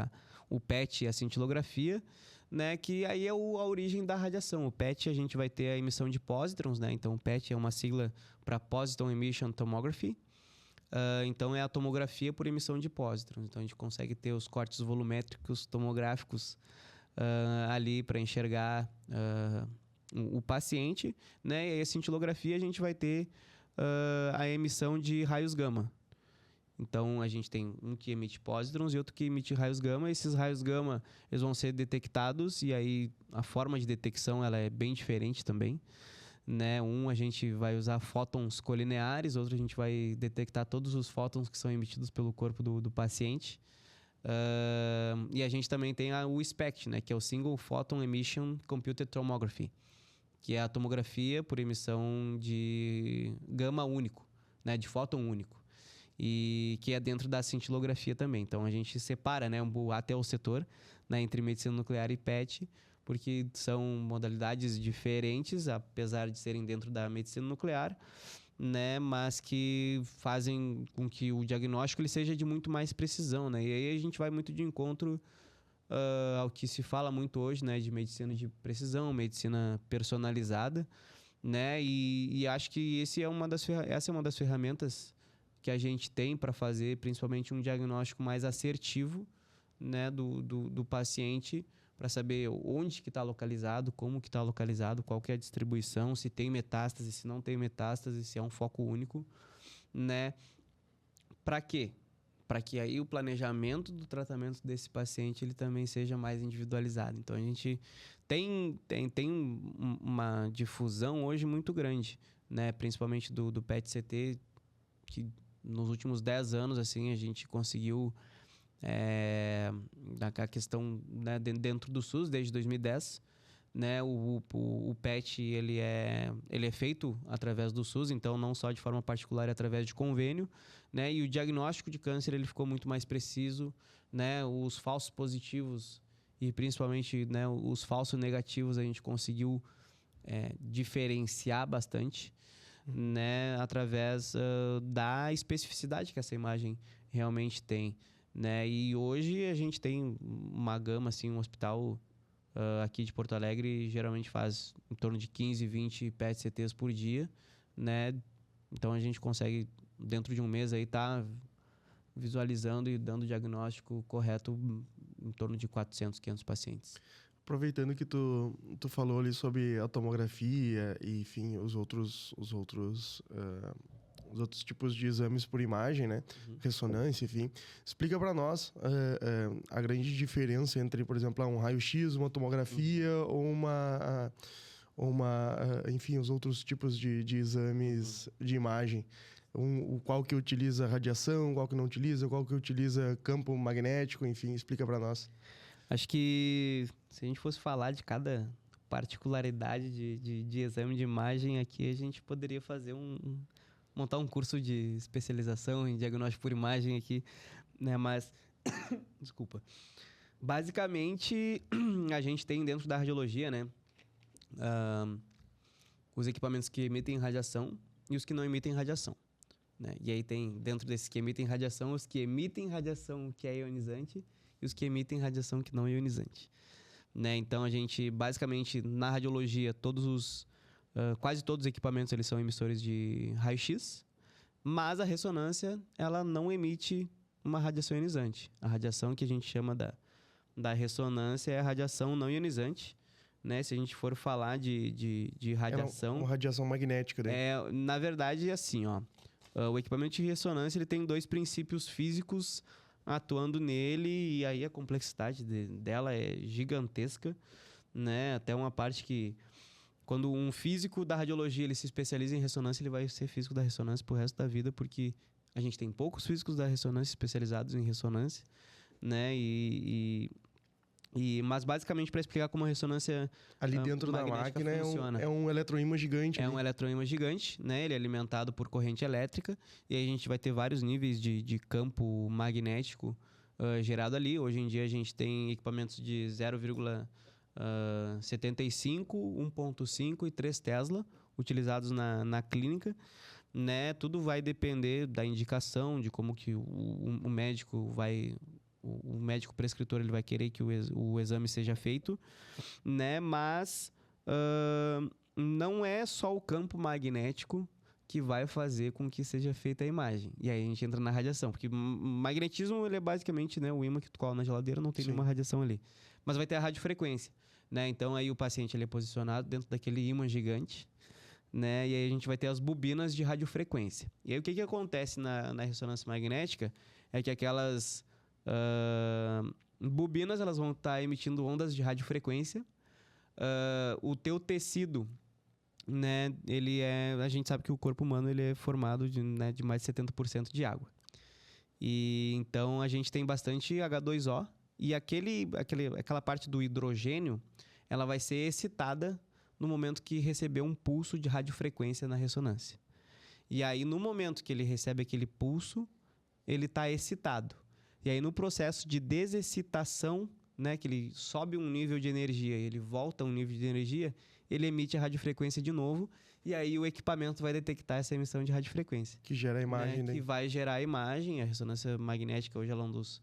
o PET e a cintilografia, né, que aí é a origem da radiação. O PET a gente vai ter a emissão de pósitrons, né, então o PET é uma sigla para Positron Emission Tomography. Então é a tomografia por emissão de pósitrons. Então a gente consegue ter os cortes volumétricos tomográficos ali para enxergar o paciente, né, e aí a cintilografia a gente vai ter a emissão de raios gama. Então, a gente tem um que emite pósitrons e outro que emite raios gama. Esses raios gama, eles vão ser detectados, e aí a forma de detecção ela é bem diferente também, né? A gente vai usar fótons colineares, outro a gente vai detectar todos os fótons que são emitidos pelo corpo do paciente. E a gente também tem o SPECT, né? Que é o Single Photon Emission Computed Tomography, que é a tomografia por emissão de gama único, né? De fóton único. E que é dentro da cintilografia também. Então, a gente separa, né, até o setor, né, entre medicina nuclear e PET, porque são modalidades diferentes, apesar de serem dentro da medicina nuclear, né, mas que fazem com que o diagnóstico ele seja de muito mais precisão, né? E aí a gente vai muito de encontro ao que se fala muito hoje, né, de medicina de precisão, medicina personalizada, né? E acho que essa é uma das ferramentas que a gente tem para fazer, principalmente um diagnóstico mais assertivo, né, do paciente, para saber onde que está localizado, como que está localizado, qual que é a distribuição, se tem metástase, se não tem metástase, se é um foco único, né? Para quê? para que aí o planejamento do tratamento desse paciente ele também seja mais individualizado. Então, a gente tem uma difusão hoje muito grande, né? Principalmente do PET-CT, que nos últimos 10 anos, assim, a gente conseguiu a questão, né, dentro do SUS, desde 2010, né, o PET ele é feito através do SUS, então não só de forma particular, é através de convênio, né, e o diagnóstico de câncer ele ficou muito mais preciso, né, os falsos positivos e principalmente, né, os falsos negativos a gente conseguiu diferenciar bastante, né, através da especificidade que essa imagem realmente tem, né, e hoje a gente tem uma gama, assim, um hospital aqui de Porto Alegre geralmente faz em torno de 15, 20 PET-CTs por dia, né? Então a gente consegue, dentro de um mês, aí tá visualizando e dando o diagnóstico correto em torno de 400, 500 pacientes. Aproveitando que tu falou ali sobre a tomografia e, enfim, os outros tipos de exames por imagem, né? Ressonância, enfim. Explica para nós a grande diferença entre, por exemplo, um raio-x, uma tomografia ou enfim, os outros tipos de exames de imagem. Qual que utiliza radiação, qual que não utiliza, qual que utiliza campo magnético, enfim, explica para nós. Acho que se a gente fosse falar de cada particularidade de exame de imagem aqui, a gente poderia fazer montar um curso de especialização em diagnóstico por imagem aqui, né? Mas, desculpa. Basicamente, a gente tem dentro da radiologia, né? Os equipamentos que emitem radiação e os que não emitem radiação, né? E aí tem, dentro desses que emitem radiação, os que emitem radiação que é ionizante e os que emitem radiação que não é ionizante, né? Então, a gente, basicamente, na radiologia, quase todos os equipamentos eles são emissores de raio-x, mas a ressonância ela não emite uma radiação ionizante. A radiação que a gente chama da ressonância é a radiação não ionizante, né? Se a gente for falar de radiação... É uma radiação magnética daí. Na verdade, é assim, ó. O equipamento de ressonância ele tem 2 princípios físicos atuando nele, e aí a complexidade dela é gigantesca, né? Até uma parte que, quando um físico da radiologia ele se especializa em ressonância, ele vai ser físico da ressonância pro resto da vida, porque a gente tem poucos físicos da ressonância especializados em ressonância, né? Mas basicamente, para explicar como a ressonância ali dentro da máquina funciona, é um eletroímã gigante. Um eletroímã gigante, né? Ele é alimentado por corrente elétrica, e aí a gente vai ter vários níveis de campo magnético gerado ali. Hoje em dia a gente tem equipamentos de 0,75, 1,5 e 3 Tesla utilizados na clínica, né? Tudo vai depender da indicação, de como que o médico vai... O médico prescritor ele vai querer que o exame seja feito, né? Mas não é só o campo magnético que vai fazer com que seja feita a imagem. E aí a gente entra na radiação, porque magnetismo ele é basicamente, né, o ímã que tu cola na geladeira, não tem nenhuma radiação ali. Mas vai ter a radiofrequência, né? Então aí o paciente ele é posicionado dentro daquele ímã gigante, né? E aí a gente vai ter as bobinas de radiofrequência. E aí o que acontece na ressonância magnética é que aquelas bobinas elas vão estar emitindo ondas de radiofrequência. O teu tecido, né, a gente sabe que o corpo humano ele é formado de mais de 70% de água. E então a gente tem bastante H2O, e aquela parte do hidrogênio ela vai ser excitada no momento que receber um pulso de radiofrequência na ressonância. E aí, no momento que ele recebe aquele pulso, ele está excitado. E aí, no processo de desexcitação, né, que ele sobe um nível de energia e ele volta um nível de energia, ele emite a radiofrequência de novo, e aí o equipamento vai detectar essa emissão de radiofrequência. Que gera a imagem, né? Que vai gerar a imagem. A ressonância magnética hoje ela é um dos...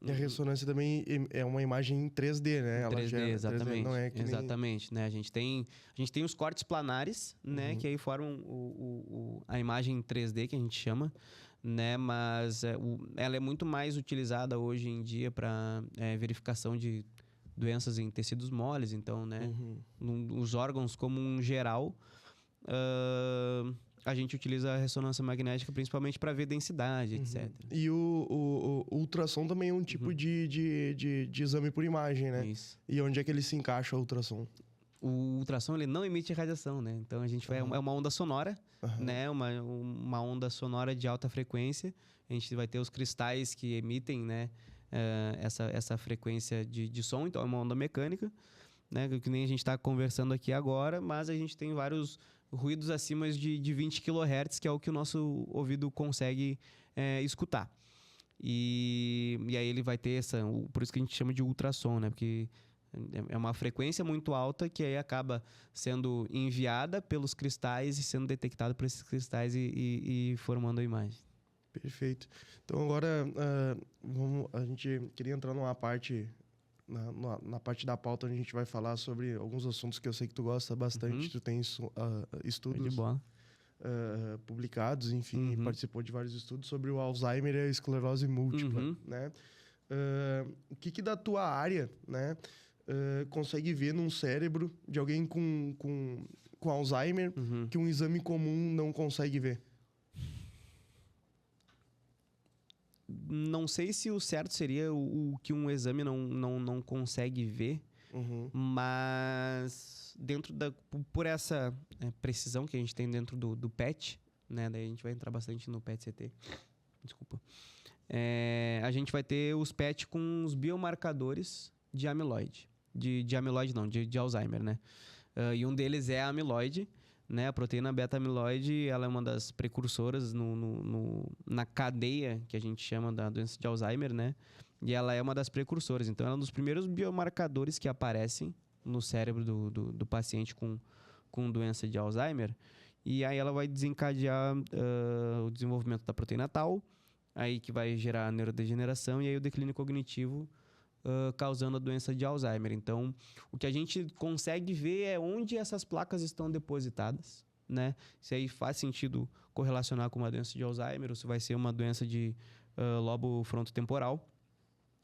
E a ressonância também é uma imagem em 3D, né? Ela 3D, gera, exatamente. 3D, não é que exatamente, né? A gente tem os cortes planares, né? Que aí formam a imagem em 3D, que a gente chama, né? Mas ela é muito mais utilizada hoje em dia para verificação de doenças em tecidos moles. Então, né? Os órgãos como um geral, a gente utiliza a ressonância magnética principalmente para ver densidade, etc. E o ultrassom também é um tipo de exame por imagem, né? Isso. E onde é que ele se encaixa o ultrassom? O ultrassom ele não emite radiação, né? Então a gente vai, é uma onda sonora, né? Uma onda sonora de alta frequência. A gente vai ter os cristais que emitem, né? Essa frequência de som. Então é uma onda mecânica, né? Que nem a gente está conversando aqui agora, mas a gente tem vários ruídos acima de 20 kHz, que é o que o nosso ouvido consegue escutar. E aí ele vai ter por isso que a gente chama de ultrassom, né? Porque é uma frequência muito alta que aí acaba sendo enviada pelos cristais e sendo detectada por esses cristais e formando a imagem. Perfeito. Então agora a gente queria entrar numa parte, na parte da pauta onde a gente vai falar sobre alguns assuntos que eu sei que tu gosta bastante. Tu tem estudos De bola. publicados, enfim, participou de vários estudos sobre o Alzheimer e a esclerose múltipla, né? O que da tua área, né, consegue ver num cérebro de alguém com Alzheimer que um exame comum não consegue ver? Não sei se o certo seria o que um exame não consegue ver, mas por essa precisão que a gente tem dentro do PET, né? Daí a gente vai entrar bastante no PET-CT. Desculpa. A gente vai ter os PET com os biomarcadores de amiloide. De amiloide não, de Alzheimer, né? E um deles é a amiloide, né? A proteína beta-amiloide, ela é uma das precursoras na cadeia que a gente chama da doença de Alzheimer, né? E ela é uma das precursoras. Então, ela é um dos primeiros biomarcadores que aparecem no cérebro do paciente com doença de Alzheimer. E aí ela vai desencadear o desenvolvimento da proteína Tau, aí que vai gerar neurodegeneração e aí o declínio cognitivo, causando a doença de Alzheimer. Então, o que a gente consegue ver é onde essas placas estão depositadas, né? Se aí faz sentido correlacionar com uma doença de Alzheimer ou se vai ser uma doença de lobo frontotemporal,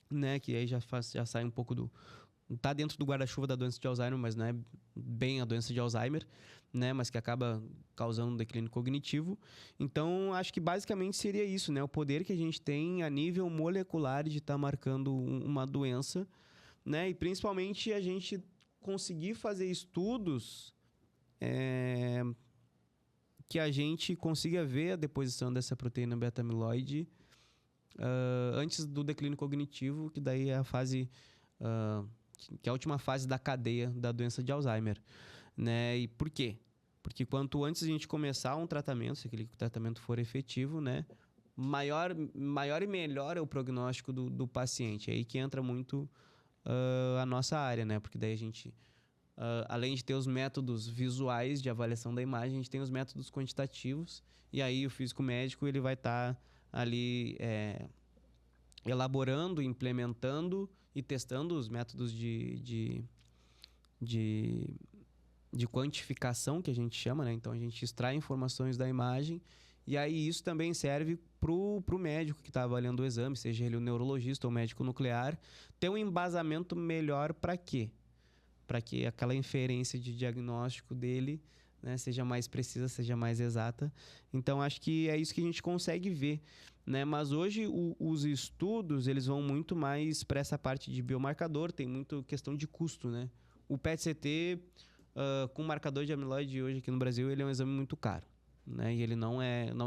né? Que aí já sai um pouco tá dentro do guarda-chuva da doença de Alzheimer, mas não é bem a doença de Alzheimer, né? Mas que acaba causando um declínio cognitivo. Então, acho que basicamente seria isso, né? O poder que a gente tem a nível molecular de estar marcando uma doença, né? E principalmente a gente conseguir fazer estudos que a gente consiga ver a deposição dessa proteína beta-amiloide antes do declínio cognitivo, que daí é a fase... que é a última fase da cadeia da doença de Alzheimer, né? E por quê? Porque quanto antes a gente começar um tratamento, se aquele tratamento for efetivo, né? Maior e melhor é o prognóstico do paciente. É aí que entra muito a nossa área, né? Porque daí a gente, além de ter os métodos visuais de avaliação da imagem, a gente tem os métodos quantitativos. E aí o físico médico ele vai estar ali elaborando, implementando e testando os métodos de quantificação, que a gente chama, né? Então, a gente extrai informações da imagem e aí isso também serve pro médico que está avaliando o exame, seja ele o neurologista ou o médico nuclear, ter um embasamento melhor para quê? Para que aquela inferência de diagnóstico dele, né, seja mais precisa, seja mais exata. Então, acho que é isso que a gente consegue ver, né? Mas hoje os estudos eles vão muito mais para essa parte de biomarcador, tem muito questão de custo, né? O PET-CT com marcador de amiloide hoje aqui no Brasil ele é um exame muito caro, né? E ele não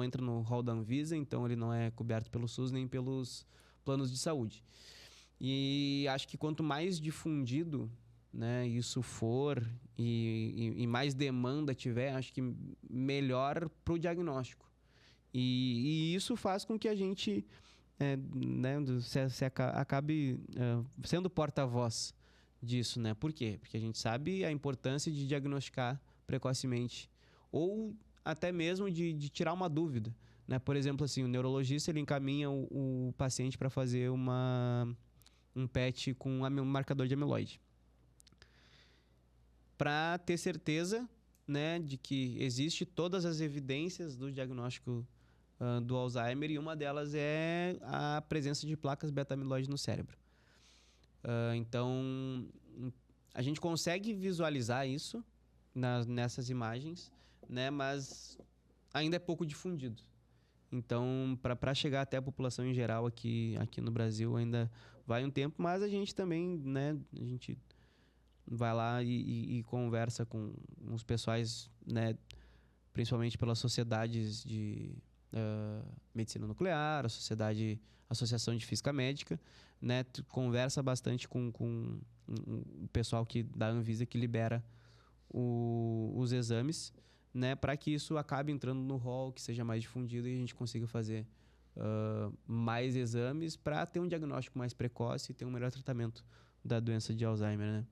entra no rol da Anvisa, então ele não é coberto pelo SUS nem pelos planos de saúde. E acho que quanto mais difundido, né, isso for e mais demanda tiver, acho que melhor para o diagnóstico. E isso faz com que a gente né, se acabe sendo porta-voz disso, né? Por quê? Porque a gente sabe a importância de diagnosticar precocemente ou até mesmo de tirar uma dúvida, né? Por exemplo, assim, o neurologista ele encaminha o paciente para fazer um PET com um marcador de amiloide, para ter certeza, né, de que existe todas as evidências do diagnóstico do Alzheimer e uma delas é a presença de placas beta-amiloide no cérebro. Então, a gente consegue visualizar isso nessas imagens, né, mas ainda é pouco difundido. Então, para chegar até a população em geral aqui no Brasil ainda vai um tempo, mas a gente também, né, a gente vai lá e conversa com os pessoais, né, principalmente pelas sociedades de medicina nuclear, Associação de Física Médica, né, conversa bastante com o pessoal da Anvisa que libera os exames, né, para que isso acabe entrando no rol, que seja mais difundido e a gente consiga fazer mais exames para ter um diagnóstico mais precoce e ter um melhor tratamento da doença de Alzheimer, né?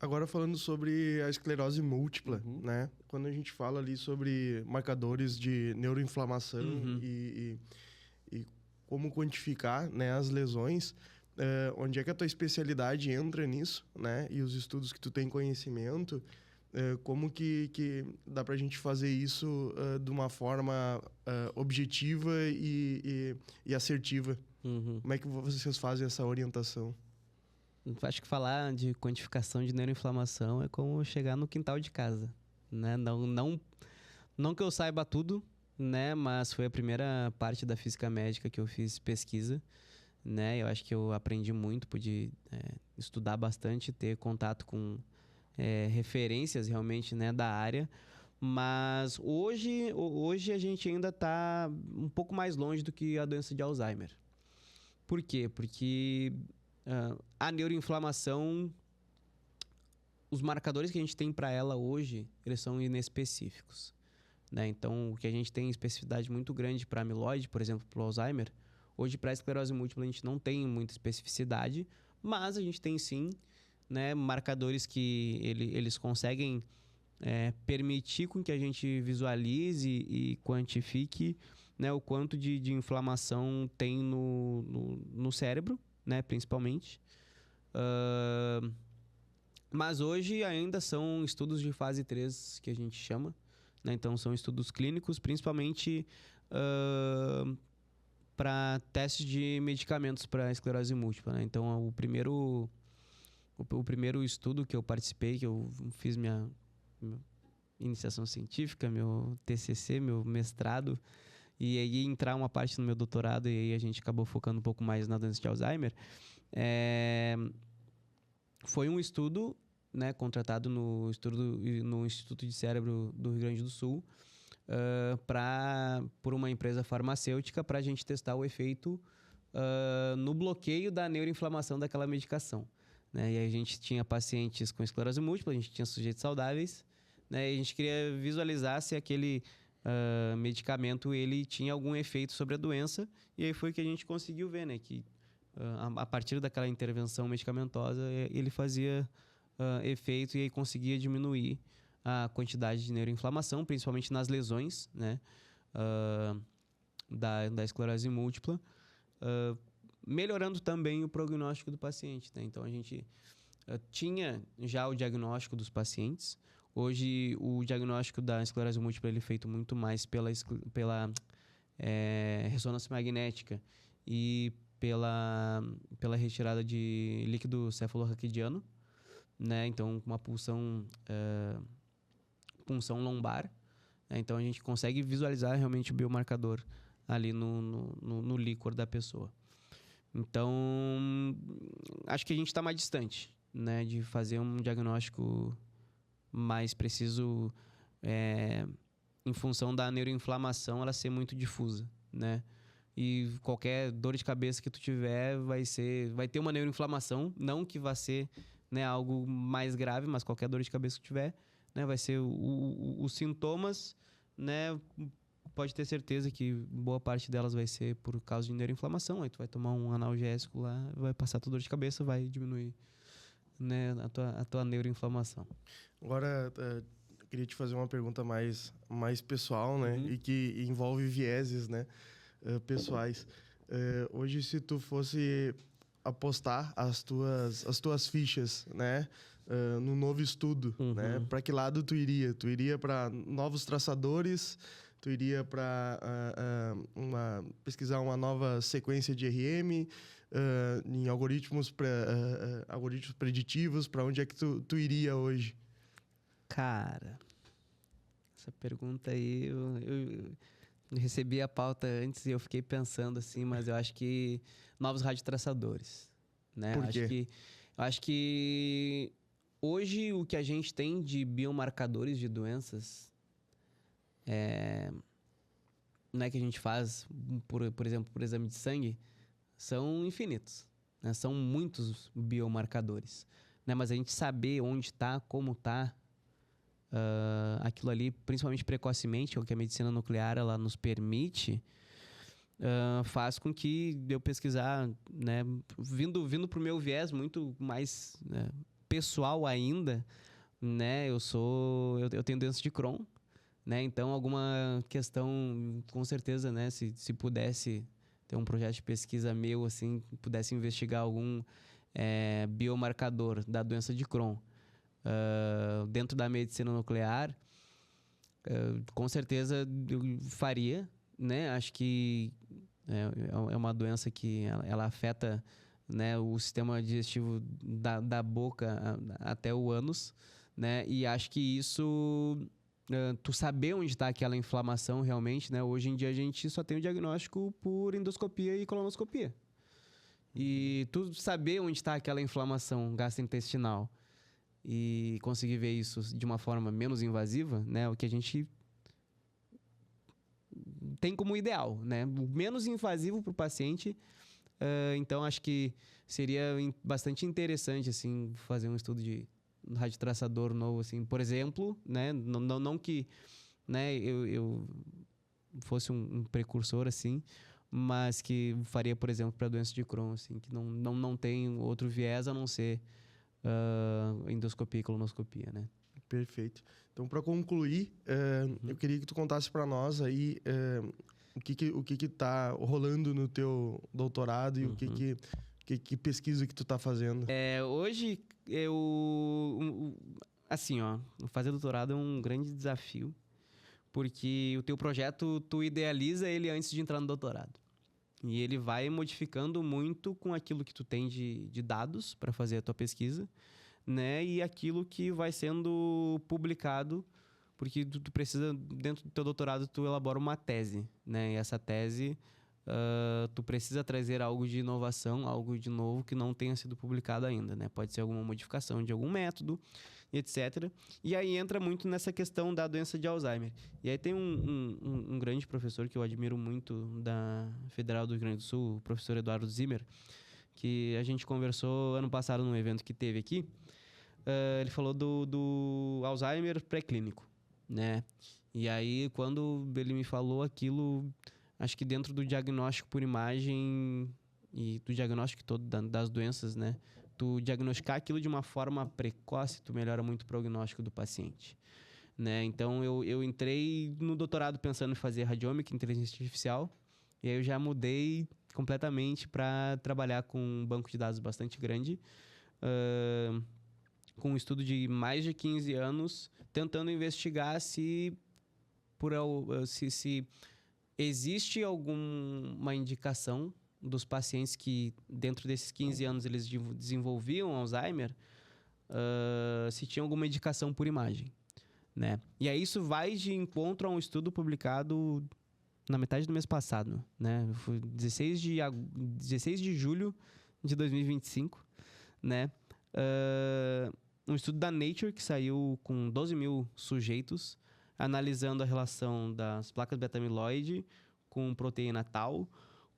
Agora falando sobre a esclerose múltipla, né? Quando a gente fala ali sobre marcadores de neuroinflamação e como quantificar, né, as lesões, onde é que a tua especialidade entra nisso, né? E os estudos que tu tem conhecimento, como que dá pra gente fazer isso de uma forma objetiva e assertiva? Como é que vocês fazem essa orientação? Acho que falar de quantificação de neuroinflamação é como chegar no quintal de casa, né? Não que eu saiba tudo, né? Mas foi a primeira parte da física médica que eu fiz pesquisa, né? Eu acho que eu aprendi muito, pude estudar bastante, ter contato com referências realmente, né, da área. Mas hoje a gente ainda está um pouco mais longe do que a doença de Alzheimer. Por quê? Porque a neuroinflamação, os marcadores que a gente tem para ela hoje, eles são inespecíficos, né? Então, o que a gente tem especificidade muito grande para amiloide, por exemplo, para o Alzheimer, hoje para a esclerose múltipla a gente não tem muita especificidade, mas a gente tem sim, né, marcadores que eles conseguem permitir com que a gente visualize e quantifique, né, o quanto de inflamação tem no cérebro, né, principalmente. Mas hoje ainda são estudos de fase 3 que a gente chama, né? Então são estudos clínicos, principalmente para testes de medicamentos para esclerose múltipla, né? Então o primeiro estudo que eu participei, que eu fiz minha iniciação científica, meu TCC, meu mestrado, e aí entrar uma parte no meu doutorado, e aí a gente acabou focando um pouco mais na doença de Alzheimer, foi um estudo, né, contratado no Instituto de Cérebro do Rio Grande do Sul, por uma empresa farmacêutica, para a gente testar o efeito no bloqueio da neuroinflamação daquela medicação, né? E aí a gente tinha pacientes com esclerose múltipla, a gente tinha sujeitos saudáveis, né? E a gente queria visualizar se aquele medicamento ele tinha algum efeito sobre a doença, e aí foi que a gente conseguiu ver, né, que a partir daquela intervenção medicamentosa ele fazia efeito e aí conseguia diminuir a quantidade de neuroinflamação, principalmente nas lesões, né, da esclerose múltipla, melhorando também o prognóstico do paciente, né? Então a gente tinha já o diagnóstico dos pacientes. Hoje, o diagnóstico da esclerose múltipla ele é feito muito mais pela ressonância magnética e pela retirada de líquido cefalorraquidiano, né? Então, uma punção lombar, né? Então, a gente consegue visualizar realmente o biomarcador ali no líquor da pessoa. Então, acho que a gente está mais distante, né, de fazer um diagnóstico mais preciso em função da neuroinflamação ela ser muito difusa, né? E qualquer dor de cabeça que tu tiver vai ter uma neuroinflamação, não que vá ser, né, algo mais grave, mas qualquer dor de cabeça que tiver, né, vai ser os sintomas, né? Pode ter certeza que boa parte delas vai ser por causa de neuroinflamação. Aí tu vai tomar um analgésico lá, vai passar a tua dor de cabeça, vai diminuir, né, a tua neuroinflamação. Agora, eu queria te fazer uma pergunta mais pessoal, né? E que envolve vieses, né, pessoais. Hoje, se tu fosse apostar as tuas fichas, né, no novo estudo, né, para que lado tu iria? Tu iria para novos traçadores? Tu iria para pesquisar uma nova sequência de RM, em algoritmos preditivos? Para onde é que tu iria hoje? Cara, Essa pergunta aí, eu recebi a pauta antes e eu fiquei pensando assim, mas eu acho que novos radiotraçadores, né? Por quê? Eu acho que hoje o que a gente tem de biomarcadores de doenças, né, que a gente faz, por exemplo, por exame de sangue, são infinitos, né? São muitos biomarcadores, né? Mas a gente saber onde está, como está, aquilo ali, principalmente precocemente, o que a medicina nuclear ela nos permite, faz com que eu pesquisar, né, vindo para o meu viés muito mais, né, pessoal ainda, né, eu tenho doença de Crohn, né, então alguma questão, com certeza, né, se pudesse ter um projeto de pesquisa meu, assim, pudesse investigar algum biomarcador da doença de Crohn, dentro da medicina nuclear, com certeza eu faria, né? Acho que é uma doença que ela afeta, né, o sistema digestivo da boca até o ânus, né? E acho que isso, tu saber onde está aquela inflamação realmente, né? Hoje em dia a gente só tem o diagnóstico por endoscopia e colonoscopia. E tu saber onde está aquela inflamação gastrointestinal e conseguir ver isso de uma forma menos invasiva, né? O que a gente tem como ideal, né? O menos invasivo para o paciente. Então, acho que seria bastante interessante, assim, fazer um estudo de radiotraçador novo, assim. Por exemplo, né? Não que, né, eu fosse um precursor, assim, mas que faria, por exemplo, para doença de Crohn, assim, que não tem outro viés a não ser endoscopia e colonoscopia, né? Perfeito. Então, para concluir, eu queria que tu contasse para nós aí o que tá rolando no teu doutorado e o que pesquisa que tu tá fazendo. Hoje, assim, ó, fazer doutorado é um grande desafio, porque o teu projeto, tu idealiza ele antes de entrar no doutorado. E ele vai modificando muito com aquilo que tu tem de dados para fazer a tua pesquisa, né? E aquilo que vai sendo publicado, porque tu precisa, dentro do teu doutorado, tu elabora uma tese, né? E essa tese, tu precisa trazer algo de inovação, algo de novo que não tenha sido publicado ainda, né? Pode ser alguma modificação de algum método, etc. E aí entra muito nessa questão da doença de Alzheimer. E aí tem um grande professor que eu admiro muito da Federal do Rio Grande do Sul, o professor Eduardo Zimmer, que a gente conversou ano passado num evento que teve aqui. Ele falou do Alzheimer pré-clínico, né? E aí, quando ele me falou aquilo, acho que dentro do diagnóstico por imagem e do diagnóstico todo das doenças, né? Tu diagnosticar aquilo de uma forma precoce, tu melhora muito o prognóstico do paciente, né? Então, eu entrei no doutorado pensando em fazer radiômica, inteligência artificial, e aí eu já mudei completamente para trabalhar com um banco de dados bastante grande, com um estudo de mais de 15 anos, tentando investigar se existe alguma indicação dos pacientes que, dentro desses 15 anos, eles desenvolviam Alzheimer, se tinha alguma indicação por imagem, né? E aí isso vai de encontro a um estudo publicado na metade do mês passado, né? Foi 16 de julho de 2025, né? Um estudo da Nature que saiu com 12 mil sujeitos, analisando a relação das placas beta-amiloide com proteína tau,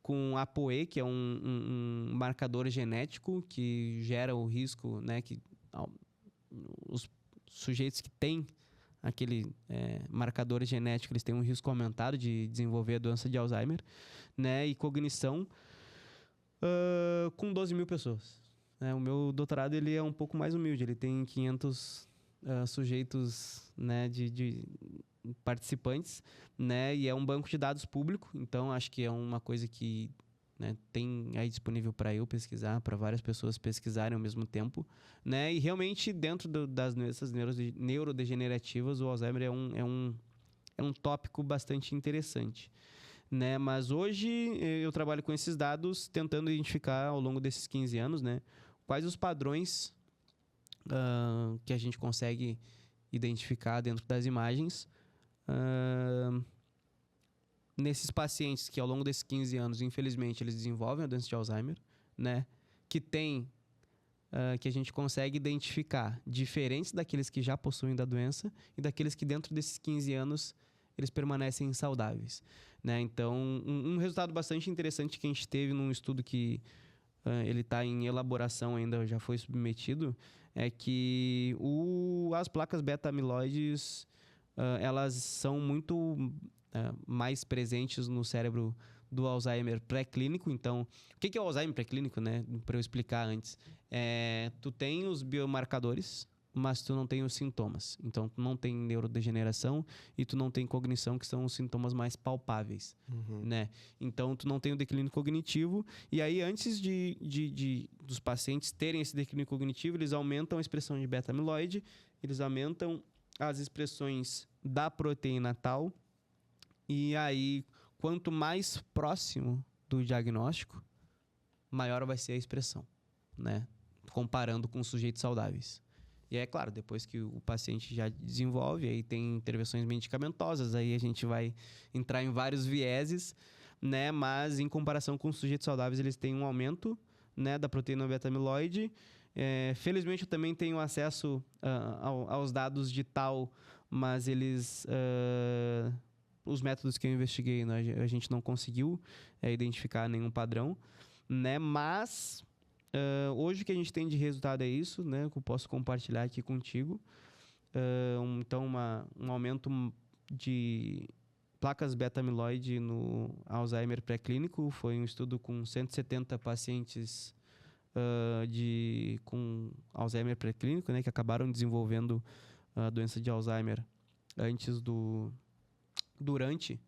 com ApoE, que é um marcador genético que gera o risco, né, que os sujeitos que têm aquele marcador genético, eles têm um risco aumentado de desenvolver a doença de Alzheimer, né, e cognição, com 12 mil pessoas. O meu doutorado ele é um pouco mais humilde, ele tem 500 sujeitos, né, de participantes, né, e é um banco de dados público, então acho que é uma coisa que, né, tem aí disponível para eu pesquisar, para várias pessoas pesquisarem ao mesmo tempo, né, e realmente dentro das doenças neurodegenerativas o Alzheimer é um tópico bastante interessante, né, mas hoje eu trabalho com esses dados tentando identificar ao longo desses 15 anos, né, quais os padrões que a gente consegue identificar dentro das imagens nesses pacientes que ao longo desses 15 anos, infelizmente, eles desenvolvem a doença de Alzheimer, né? Que a gente consegue identificar diferentes daqueles que já possuem da doença e daqueles que dentro desses 15 anos eles permanecem saudáveis, né? Então, um resultado bastante interessante que a gente teve num estudo que ele está em elaboração ainda, já foi submetido, é que as placas beta-amiloides elas são muito mais presentes no cérebro do Alzheimer pré-clínico. Então, o que é o Alzheimer pré-clínico, né? Para eu explicar antes. Tu tem os biomarcadores, mas tu não tem os sintomas. Então, tu não tem neurodegeneração e tu não tem cognição, que são os sintomas mais palpáveis, né? Então, tu não tem o declínio cognitivo. E aí, antes dos pacientes terem esse declínio cognitivo, eles aumentam a expressão de beta-amiloide, eles aumentam as expressões da proteína tau. E aí, quanto mais próximo do diagnóstico, maior vai ser a expressão, né? Comparando com sujeitos saudáveis. E é claro, depois que o paciente já desenvolve, aí tem intervenções medicamentosas, aí a gente vai entrar em vários vieses, né? Mas em comparação com os sujeitos saudáveis, eles têm um aumento, né, da proteína beta-amiloide. Felizmente eu também tenho acesso aos dados de tau, mas os métodos que eu investiguei, né, a gente não conseguiu identificar nenhum padrão, né? Mas hoje o que a gente tem de resultado é isso, né? Que eu posso compartilhar aqui contigo. Então, um aumento de placas beta-amiloide no Alzheimer pré-clínico. Foi um estudo com 170 pacientes com Alzheimer pré-clínico, né? Que acabaram desenvolvendo a doença de Alzheimer durante,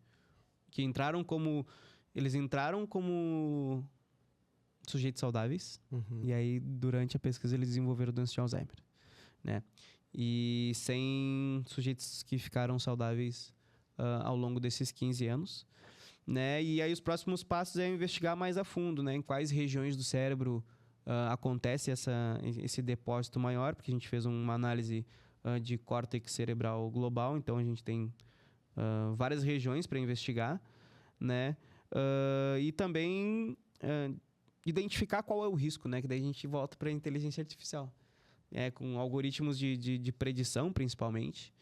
que eles entraram como sujeitos saudáveis, e aí durante a pesquisa eles desenvolveram doença de Alzheimer, né? E 100 sujeitos que ficaram saudáveis ao longo desses 15 anos, né? E aí os próximos passos é investigar mais a fundo, né? Em quais regiões do cérebro acontece esse depósito maior, porque a gente fez uma análise de córtex cerebral global, então a gente tem várias regiões para investigar, né? E também identificar qual é o risco, né? Que daí a gente volta para a inteligência artificial, com algoritmos de predição, principalmente,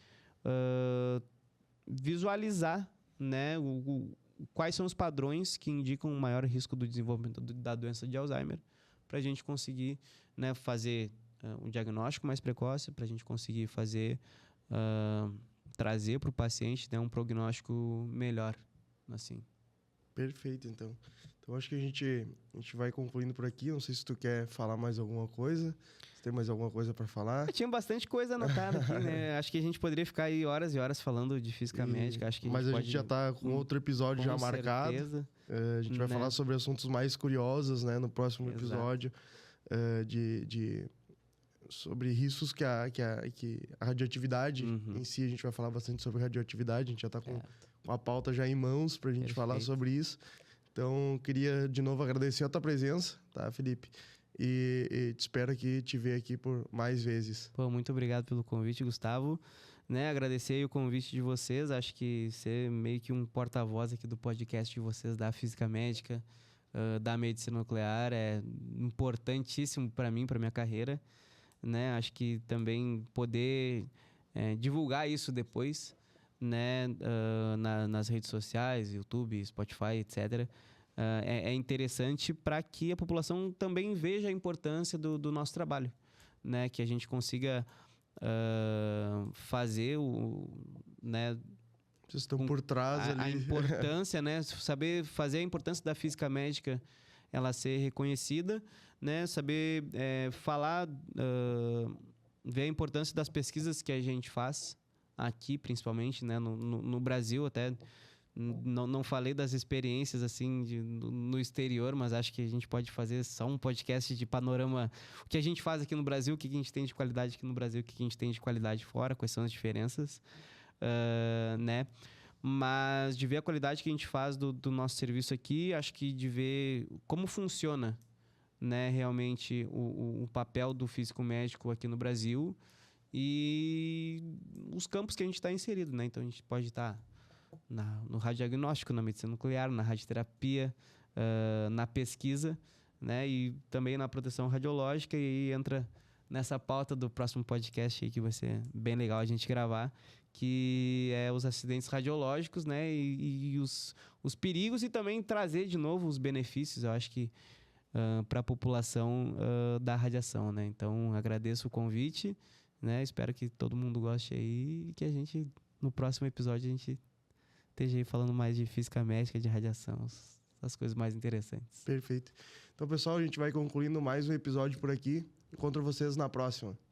visualizar, né? Quais são os padrões que indicam um maior risco do desenvolvimento da doença de Alzheimer, para a gente conseguir, né, fazer um diagnóstico mais precoce, para a gente conseguir trazer para o paciente, né, um prognóstico melhor, assim. Perfeito, então. Então, acho que a gente vai concluindo por aqui. Não sei se tu quer falar mais alguma coisa. Se tem mais alguma coisa para falar. Tinha bastante coisa anotada aqui, né? Acho que a gente poderia ficar aí horas e horas falando de física médica. Acho que mas a gente já está com outro episódio já marcado. Certeza, a gente vai falar sobre assuntos mais curiosos, né, no próximo episódio. Sobre riscos que a radioatividade em si. A gente vai falar bastante sobre radioatividade. A gente já está com a pauta já em mãos para a gente falar sobre isso. Então, queria de novo agradecer a tua presença, tá, Felipe? E espero que te ver aqui por mais vezes. Pô, muito obrigado pelo convite, Gustavo. Né, agradecer aí o convite de vocês. Acho que ser meio que um porta-voz aqui do podcast de vocês da física médica, da medicina nuclear, é importantíssimo para mim, para minha carreira. Né? Acho que também poder divulgar isso depois, né, nas redes sociais, YouTube, Spotify, etc., é interessante para que a população também veja a importância do nosso trabalho, né? Que a gente consiga fazer né, vocês estão por trás ali. A importância, né? Saber fazer a importância da física médica, ela ser reconhecida, né? Saber falar, ver a importância das pesquisas que a gente faz aqui, principalmente, né? No Brasil, até não falei das experiências assim no exterior, mas acho que a gente pode fazer só um podcast de panorama, o que a gente faz aqui no Brasil, o que a gente tem de qualidade aqui no Brasil, o que a gente tem de qualidade fora, quais são as diferenças, né? Mas de ver a qualidade que a gente faz do nosso serviço aqui, acho que de ver como funciona, né, realmente o papel do físico médico aqui no Brasil, e os campos que a gente está inserido, né? Então a gente pode estar no radiodiagnóstico, na medicina nuclear, na radioterapia, na pesquisa, né? E também na proteção radiológica, e aí entra nessa pauta do próximo podcast aí, que vai ser bem legal a gente gravar, que é os acidentes radiológicos, né? E os perigos, e também trazer de novo os benefícios, eu acho que para a população da radiação, né? Então, agradeço o convite, né? Espero que todo mundo goste aí, e que a gente, no próximo episódio, a gente esteja aí falando mais de física médica, de radiação, as coisas mais interessantes. Perfeito. Então, pessoal, a gente vai concluindo mais um episódio por aqui. Encontro vocês na próxima.